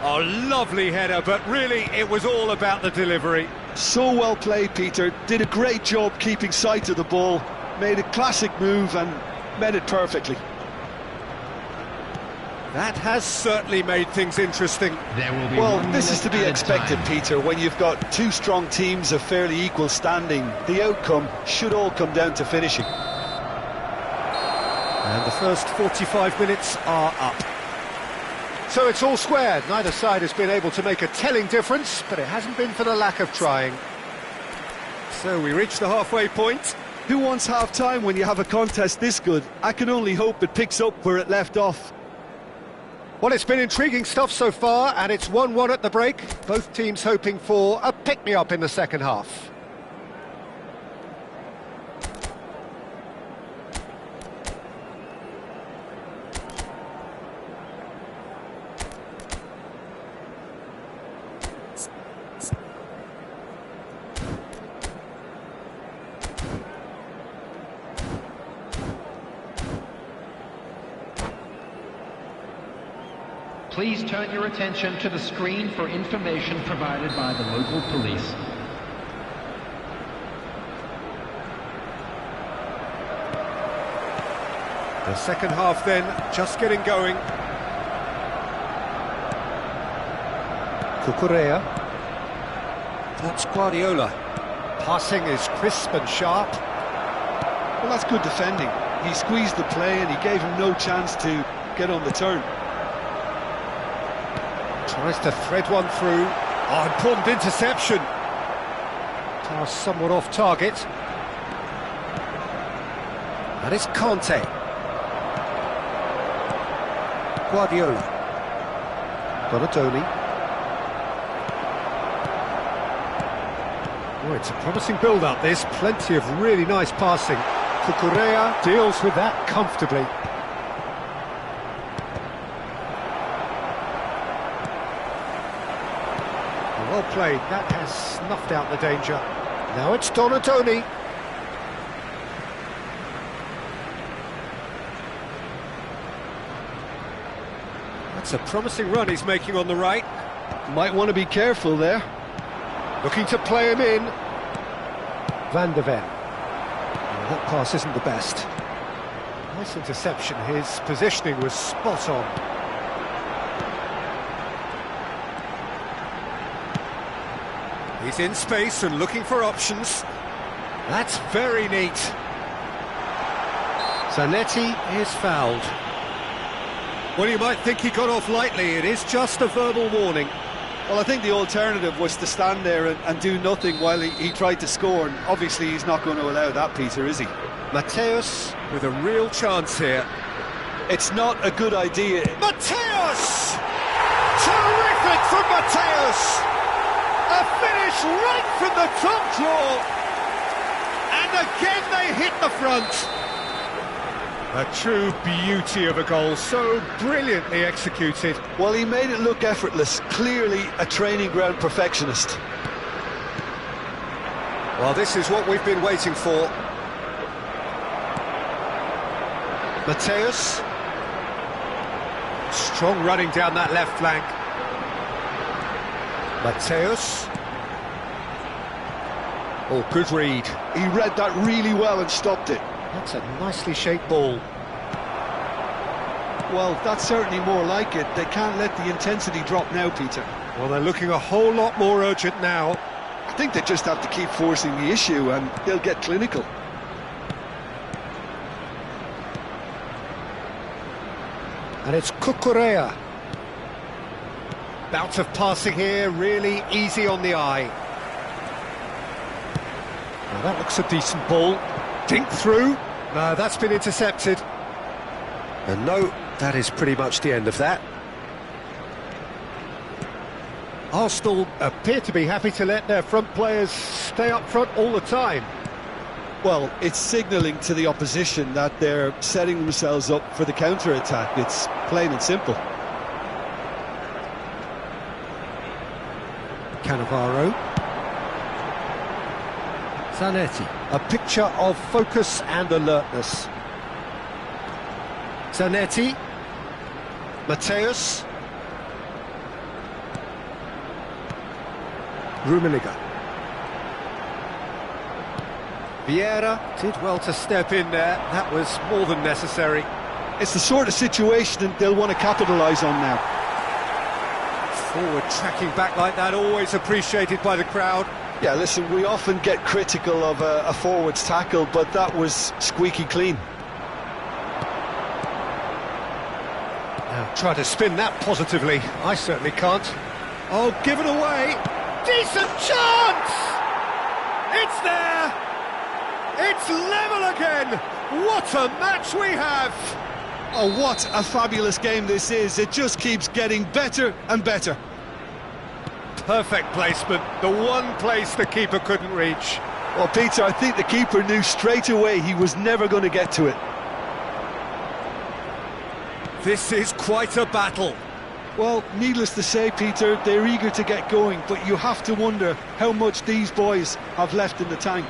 Oh, lovely header, but really it was all about the delivery. So well played, Peter. Did a great job keeping sight of the ball, made a classic move and met it perfectly. That has certainly made things interesting. Well, this is to be expected, Peter, when you've got two strong teams of fairly equal standing. The outcome should all come down to finishing. And the first 45 minutes are up. So it's all square. Neither side has been able to make a telling difference, but it hasn't been for the lack of trying. So we reach the halfway point. Who wants half-time when you have a contest this good? I can only hope it picks up where it left off. Well, it's been intriguing stuff so far, and it's 1-1 at the break. Both teams hoping for a pick-me-up in the second half. Please turn your attention to the screen for information provided by the local police. The second half then, just getting going. Cucurella. That's Guardiola. Passing is crisp and sharp. Well, that's good defending. He squeezed the play and he gave him no chance to get on the turn. Tries to thread one through. Oh, important interception. Pass somewhat off target. That is Conte. Guardiola. Donatoni. Oh, it's a promising build-up, this. Plenty of really nice passing. Cucurella deals with that comfortably. Well played, that has snuffed out the danger. Now it's Donatoni. That's a promising run he's making on the right. Might want to be careful there. Looking to play him in. Van der Ven. Oh, that pass isn't the best. Nice interception, his positioning was spot on. He's in space and looking for options. That's very neat. Zanetti is fouled. Well, you might think he got off lightly. It is just a verbal warning. Well, I think the alternative was to stand there and do nothing while he tried to score. And obviously, he's not going to allow that, Peter, is he? Mateus with a real chance here. It's not a good idea. Mateus! Terrific from Mateus! A finish right from the top draw. And again they hit the front. A true beauty of a goal, so brilliantly executed. Well, he made it look effortless. Clearly a training ground perfectionist. Well, this is what we've been waiting for. Mateus. Strong running down that left flank. Mateus. Oh, good read. He read that really well and stopped it. That's a nicely shaped ball. Well, that's certainly more like it. They can't let the intensity drop now, Peter. Well, they're looking a whole lot more urgent now. I think they just have to keep forcing the issue and they'll get clinical. And it's Cucurella. Bout of passing here, really easy on the eye. Now that looks a decent ball. Dink through. No, that's been intercepted. And no, that is pretty much the end of that. Arsenal appear to be happy to let their front players stay up front all the time. Well, it's signalling to the opposition that they're setting themselves up for the counter-attack. It's plain and simple. Cannavaro. Zanetti. A picture of focus and alertness. Zanetti. Mateus. Rummenigge. Vieira did well to step in there. That was more than necessary. It's the sort of situation that they'll want to capitalise on now. Forward tracking back like that, always appreciated by the crowd. Yeah, listen, we often get critical of a forward's tackle, but that was squeaky clean. Now, try to spin that positively. I certainly can't. Oh, give it away. Decent chance! It's there! It's level again! What a match we have! Oh, what a fabulous game this is. It just keeps getting better and better. Perfect placement, the one place the keeper couldn't reach. Well, Peter, I think the keeper knew straight away he was never going to get to it. This is quite a battle. Well, needless to say, Peter, they're eager to get going, but you have to wonder how much these boys have left in the tank.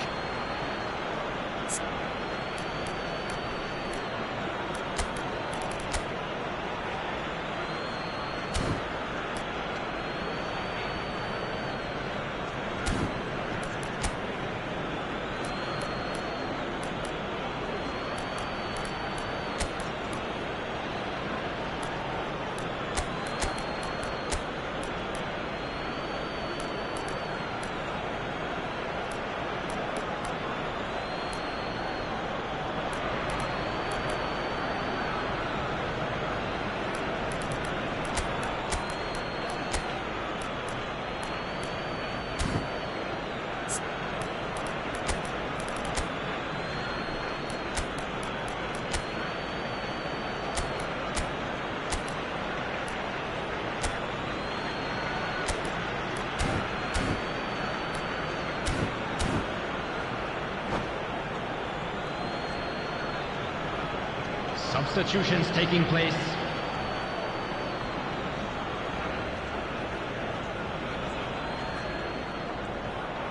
Substitutions taking place.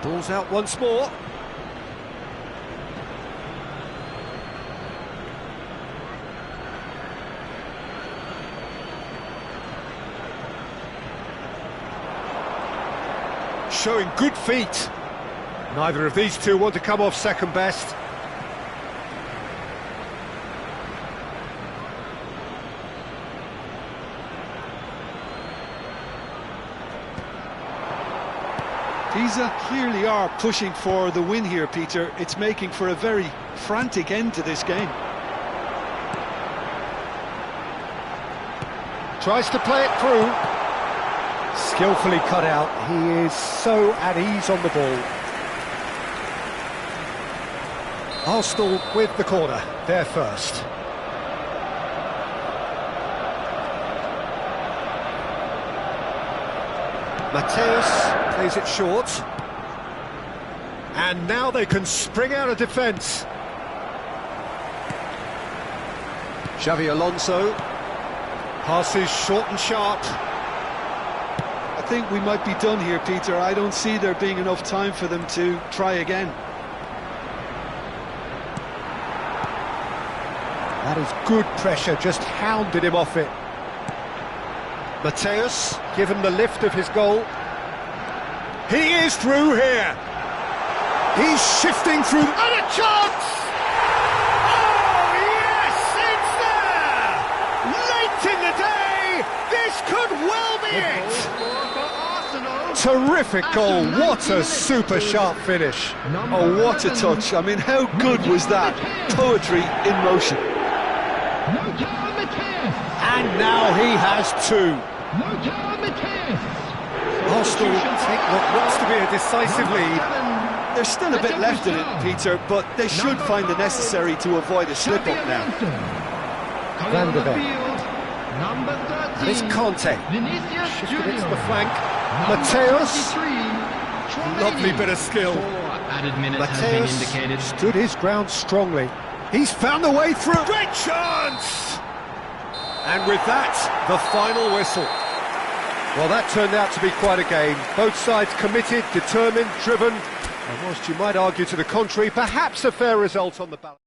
Ball's out once more. Showing good feet. Neither of these two want to come off second best. These clearly are pushing for the win here, Peter. It's making for a very frantic end to this game. Tries to play it through. Skillfully cut out. He is so at ease on the ball. Arsenal with the corner. They're first. Mateus plays it short. And now they can spring out of defence. Xavi Alonso passes short and sharp. I think we might be done here, Peter. I don't see there being enough time for them to try again. That is good pressure, just hounded him off it. Mateus, given the lift of his goal. He is through here. He's shifting through, and a chance! Oh, yes, it's there! Late in the day, this could well be it! Terrific goal, what a super sharp finish. Oh, what a touch. I mean, how good was that? Poetry in motion. And now he has two. Arsenal take what looks to be a decisive lead. There's still a bit left in it, Peter, but they should find the necessary to avoid a slip-up now. Van der Beek. This Conte. Shifted it to the flank. Mateus. Lovely bit of skill. Mateus stood his ground strongly. He's found the way through. Great chance! And with that, the final whistle. Well, that turned out to be quite a game. Both sides committed, determined, driven, and whilst you might argue to the contrary, perhaps a fair result on the balance.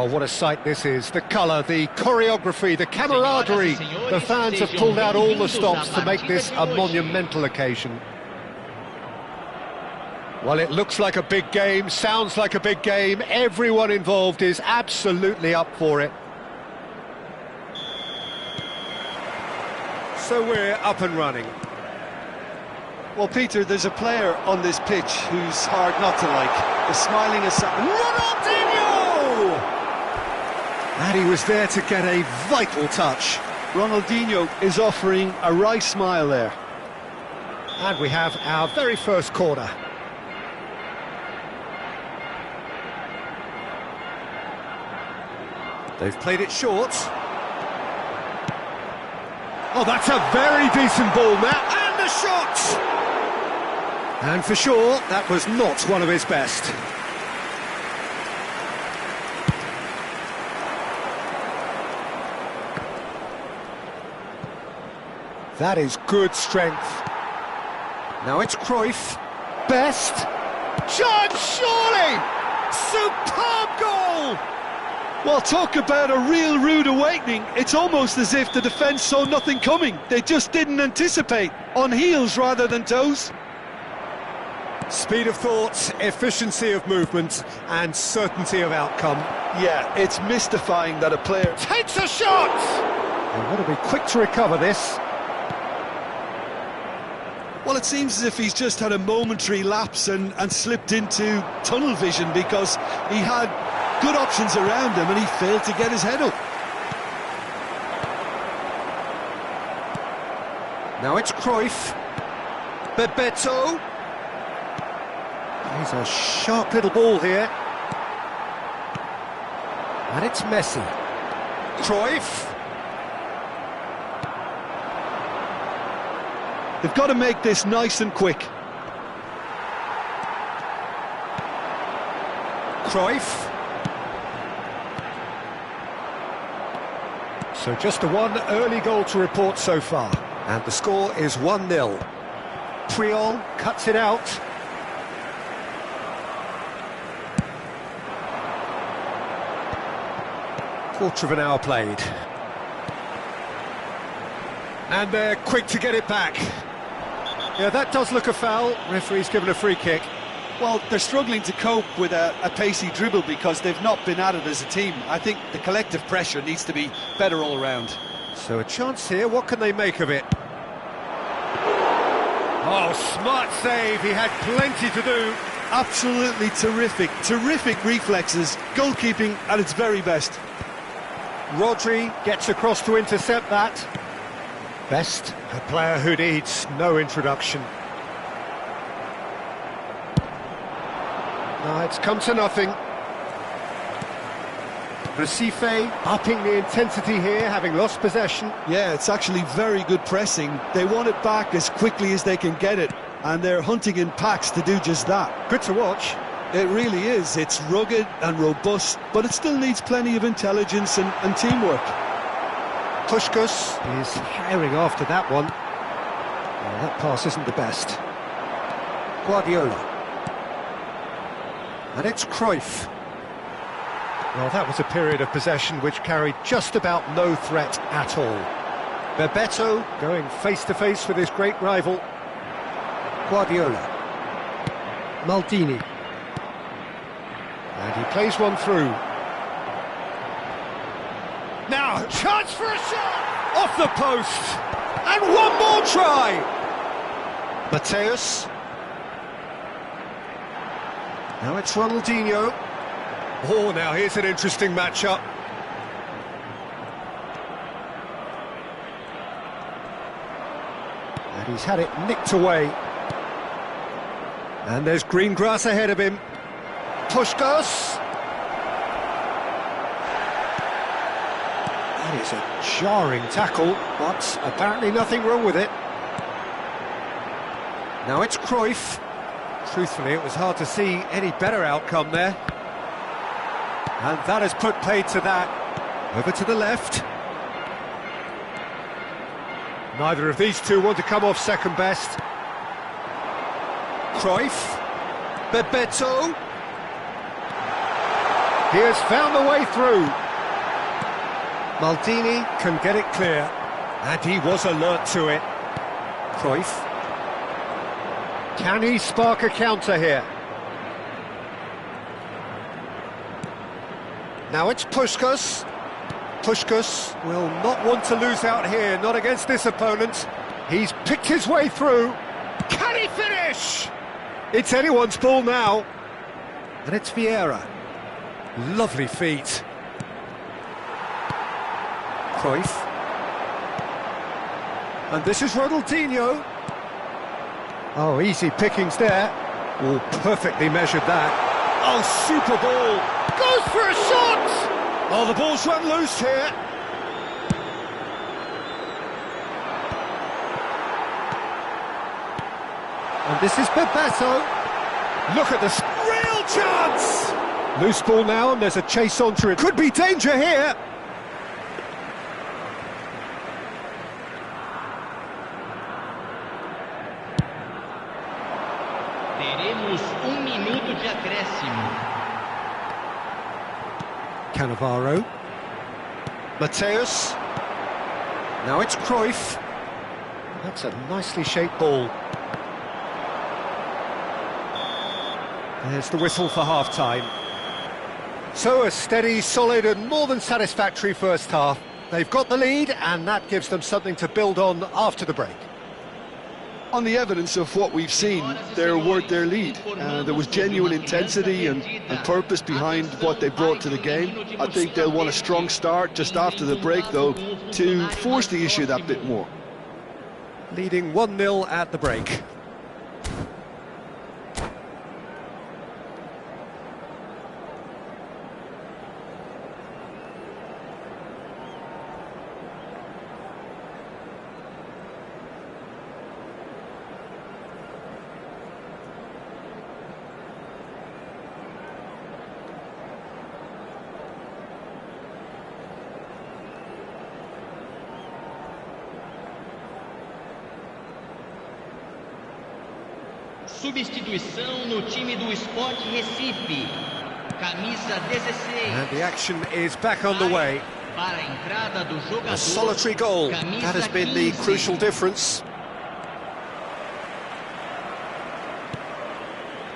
Oh, what a sight this is. The colour, the choreography, the camaraderie. The fans have pulled out all the stops to make this a monumental occasion. Well, it looks like a big game, sounds like a big game. Everyone involved is absolutely up for it. So we're up and running. Well, Peter, there's a player on this pitch who's hard not to like. The smiling assassin, Ronaldinho! And he was there to get a vital touch. Ronaldinho is offering a wry smile there. And we have our very first corner. They've played it short. Oh, that's a very decent ball now. And the shot! And for sure, that was not one of his best. That is good strength. Now it's Cruyff. Best. Chance, surely! Superb goal! Well, talk about a real rude awakening. It's almost as if the defence saw nothing coming. They just didn't anticipate. On heels rather than toes. Speed of thought, efficiency of movement, and certainty of outcome. Yeah, it's mystifying that a player Takes a shot! And want to be quick to recover this. Well, it seems as if he's just had a momentary lapse and slipped into tunnel vision, because he had good options around him and he failed to get his head up. Now it's Cruyff. eBEBETO. He's a sharp little ball here. And it's Messi. Cruyff. They've got to make this nice and quick. Cruyff. So just the one early goal to report so far. And the score is 1-0. Puyol cuts it out. Quarter of an hour played. And they're quick to get it back. Yeah, that does look a foul. Referee's given a free kick. Well, they're struggling to cope with a pacey dribble because they've not been at it as a team. I think the collective pressure needs to be better all around. So a chance here, what can they make of it? Oh, smart save, he had plenty to do. Absolutely terrific reflexes, goalkeeping at its very best. Rodri gets across to intercept that. Best, a player who needs no introduction. No, it's come to nothing. Recife upping the intensity here, having lost possession. Yeah, it's actually very good pressing. They want it back as quickly as they can get it, and they're hunting in packs to do just that. Good to watch. It really is. It's rugged and robust, but it still needs plenty of intelligence and teamwork. Puskas is herring after that one. Well, that pass isn't the best. Guardiola. And it's Cruyff. Well, that was a period of possession which carried just about no threat at all. eBEBETO going face-to-face with his great rival. Guardiola. Maldini. And he plays one through. Now, chance for a shot! Off the post! And one more try! Mateus. Now it's Ronaldinho. Oh, now here's an interesting matchup. And he's had it nicked away. And there's green grass ahead of him. Puskas. That is a jarring tackle, but apparently nothing wrong with it. Now it's Cruyff. Truthfully, it was hard to see any better outcome there. And that has put paid to that. Over to the left. Neither of these two want to come off second best. Cruyff. eBEBETO. He has found the way through. Maldini can get it clear, and he was alert to it. Cruyff. Can he spark a counter here? Now it's Puskas. Puskas will not want to lose out here, not against this opponent. He's picked his way through. Can he finish? It's anyone's ball now. And it's Vieira. Lovely feet. Cruyff. And this is Ronaldinho. Oh, easy pickings there. Oh, perfectly measured that. Oh, super ball. Goes for a shot! Oh, the ball's run loose here. And this is eBEBETO. Look at this. Real chance! Loose ball now, and there's a chase onto it. Could be danger here. Teremos minuto de acréscimo. Cannavaro. Mateus. Now it's Cruyff. That's a nicely shaped ball. There's the whistle for half-time. So a steady, solid and more than satisfactory first half. They've got the lead and that gives them something to build on after the break. On the evidence of what we've seen, they're worth their lead. There was genuine intensity and purpose behind what they brought to the game. I think they'll want a strong start just after the break, though, to force the issue that bit more. Leading 1-0 at the break. Substituição no time do Sport Recife. Camisa 16. And the action is back on the way. Para a entrada do jogador. A solitary goal. That has been the crucial difference.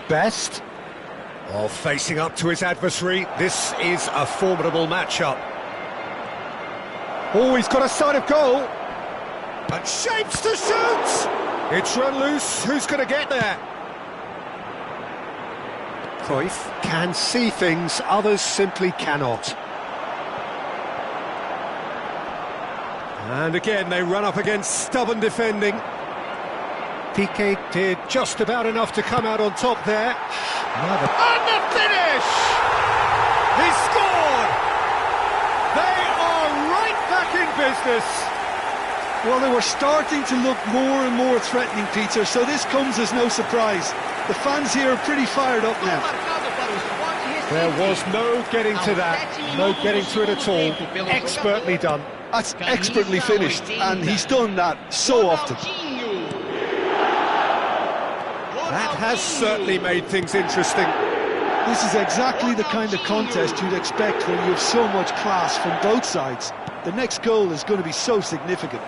Best. Oh, facing up to his adversary. This is a formidable matchup. Oh, he's got a sight of goal. And shapes to shoot. It's run loose. Who's going to get there? Cruyff can see things others simply cannot. And again they run up against stubborn defending. Piqué did just about enough to come out on top there. And the finish! He scored! They are right back in business. Well, they were starting to look more and more threatening, Peter, so this comes as no surprise. The fans here are pretty fired up now. There was no getting to that, no getting to it at all. Expertly done. That's expertly finished, and he's done that so often. That has certainly made things interesting. This is exactly the kind of contest you'd expect when you have so much class from both sides. The next goal is going to be so significant.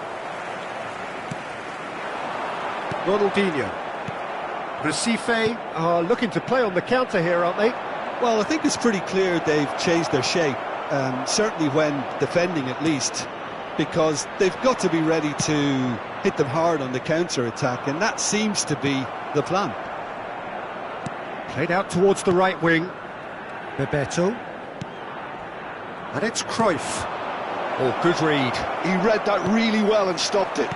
Ronaldinho. Recife are looking to play on the counter here, aren't they? Well, I think it's pretty clear they've changed their shape, certainly when defending at least, because they've got to be ready to hit them hard on the counter-attack, and that seems to be the plan. Played out towards the right wing. eBEBETO. And it's Cruyff. Oh, good read. He read that really well and stopped it.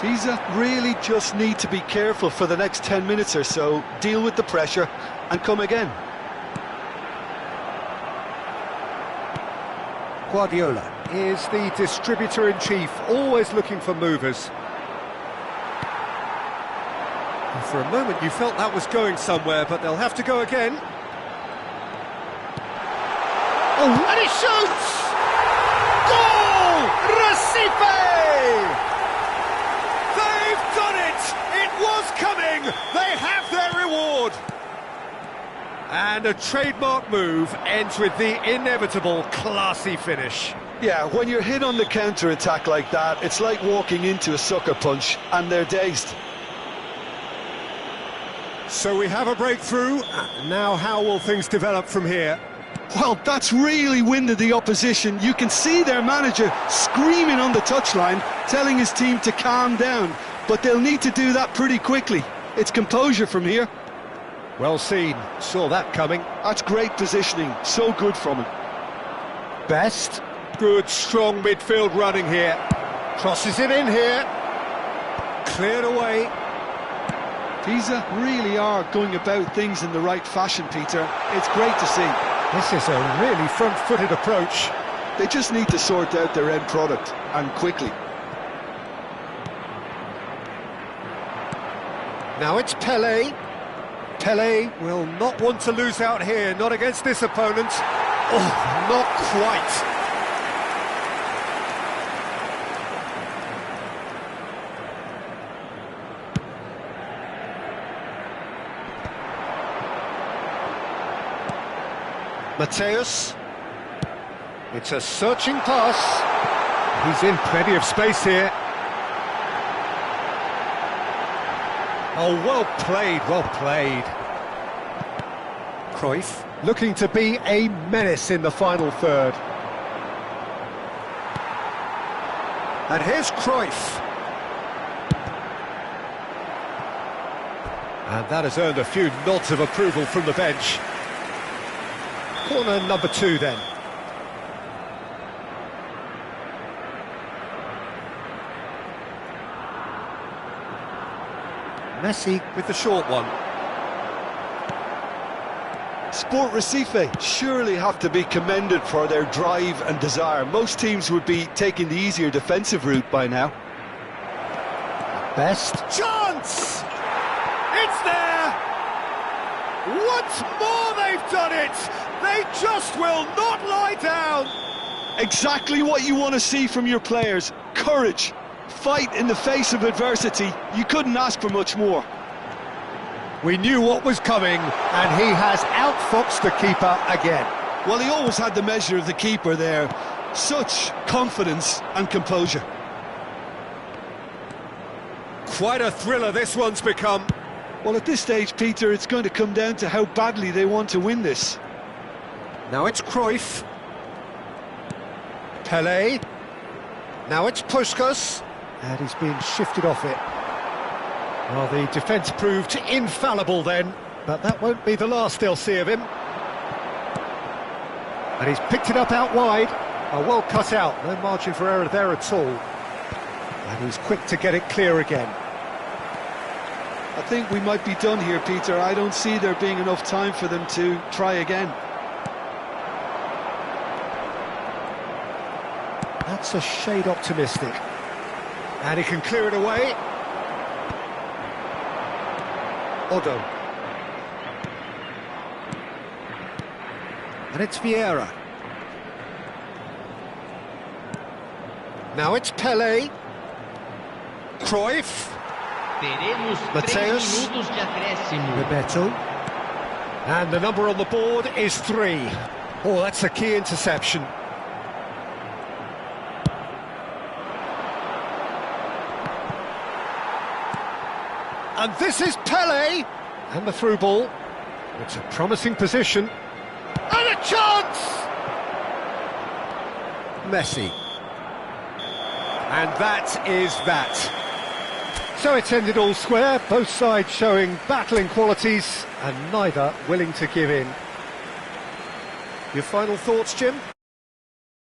These really just need to be careful for the next 10 minutes or so, deal with the pressure and come again. Guardiola is the distributor-in-chief, always looking for movers. And for a moment you felt that was going somewhere, but they'll have to go again. Oh, and he shoots! Goal! Recife! They've done it! It was coming! They have their reward! And And a trademark move ends with the inevitable classy finish. Yeah, when you're hit on the counter-attack like that, it's like walking into a sucker punch, and they're dazed. So we have a breakthrough. Now how will things develop from here? Well, that's really winded the opposition. You can see their manager screaming on the touchline, telling his team to calm down. But they'll need to do that pretty quickly. It's composure from here. Well seen. Saw that coming. That's great positioning. So good from him. Best. Good, strong midfield running here. Crosses it in here. Cleared away. Pisa really are going about things in the right fashion, Peter. It's great to see. This is a really front-footed approach. They just need to sort out their end product, and quickly. Now it's Pelé. Pelé will not want to lose out here, not against this opponent. Oh, not quite. Mateus. It's a searching pass. He's in plenty of space here. Oh, well played, well played. Cruyff looking to be a menace in the final third. And here's Cruyff. And that has earned a few nods of approval from the bench. Corner number 2 then. Messi with the short one. Sport Recife surely have to be commended for their drive and desire. Most teams would be taking the easier defensive route by now. Best. Chance! It's there! Once more they've done it! They just will not lie down! Exactly what you want to see from your players. Courage. Fight in the face of adversity. You couldn't ask for much more. We knew what was coming, and he has outfoxed the keeper again. Well, he always had the measure of the keeper there. Such confidence and composure. Quite a thriller this one's become. Well, at this stage, Peter, it's going to come down to how badly they want to win this. Now it's Cruyff. Pelé. Now it's Puskas. And he's being shifted off it. Well, the defence proved infallible then, but that won't be the last they'll see of him. And he's picked it up out wide. Oh, well cut out, no margin for error there at all. And he's quick to get it clear again. I think we might be done here, Peter. I don't see there being enough time for them to try again. That's a shade optimistic. And he can clear it away. Odo. And it's Vieira. Now it's Pelé. Cruyff. Mateus. eBEBETO. And the number on the board is 3. Oh, that's a key interception. And this is Pelé. And the through ball. It's a promising position. And a chance! Messi. And that is that. So it's ended all square, both sides showing battling qualities and neither willing to give in. Your final thoughts, Jim?